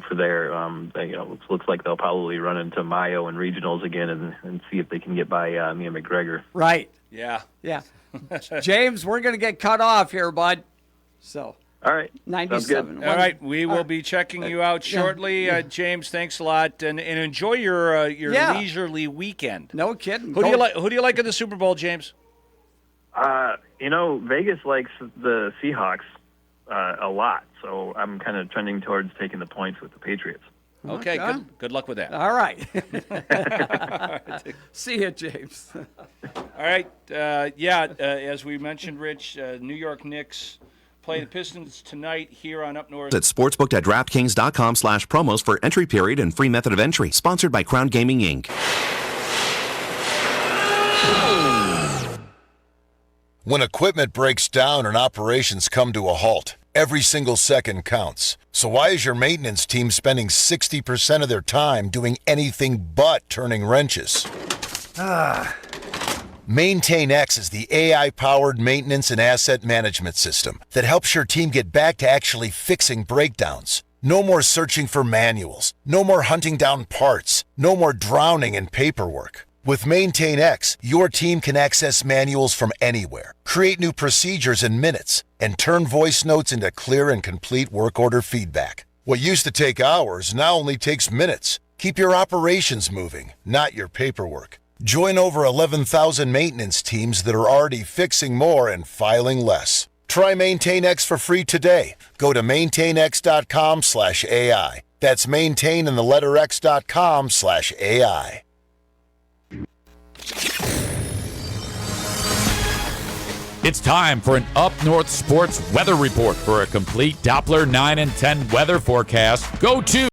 For their, looks like they'll probably run into Mayo and regionals again and see if they can get by Mia McGregor. Right. Yeah. James, we're going to get cut off here, bud. So. All right. 97. All right. We will be checking you out shortly. James, thanks a lot, and enjoy your leisurely weekend. No kidding. Who do you like in the Super Bowl, James? Vegas likes the Seahawks a lot, so I'm kind of trending towards taking the points with the Patriots. Okay. Good luck with that. All right. See you, James. All right. As we mentioned, Rich, New York Knicks play the Pistons tonight here on Up North. At sportsbook.draftkings.com/promos for entry period and free method of entry. Sponsored by Crown Gaming, Inc. When equipment breaks down and operations come to a halt, every single second counts. So why is your maintenance team spending 60% of their time doing anything but turning wrenches? MaintainX is the AI-powered maintenance and asset management system that helps your team get back to actually fixing breakdowns. No more searching for manuals. No more hunting down parts. No more drowning in paperwork. With MaintainX, your team can access manuals from anywhere, create new procedures in minutes, and turn voice notes into clear and complete work order feedback. What used to take hours now only takes minutes. Keep your operations moving, not your paperwork. Join over 11,000 maintenance teams that are already fixing more and filing less. Try MaintainX for free today. Go to maintainx.com/AI. That's maintain and the letter x.com/AI. It's time for an Up North Sports Weather Report. For a complete Doppler 9 and 10 weather forecast, go to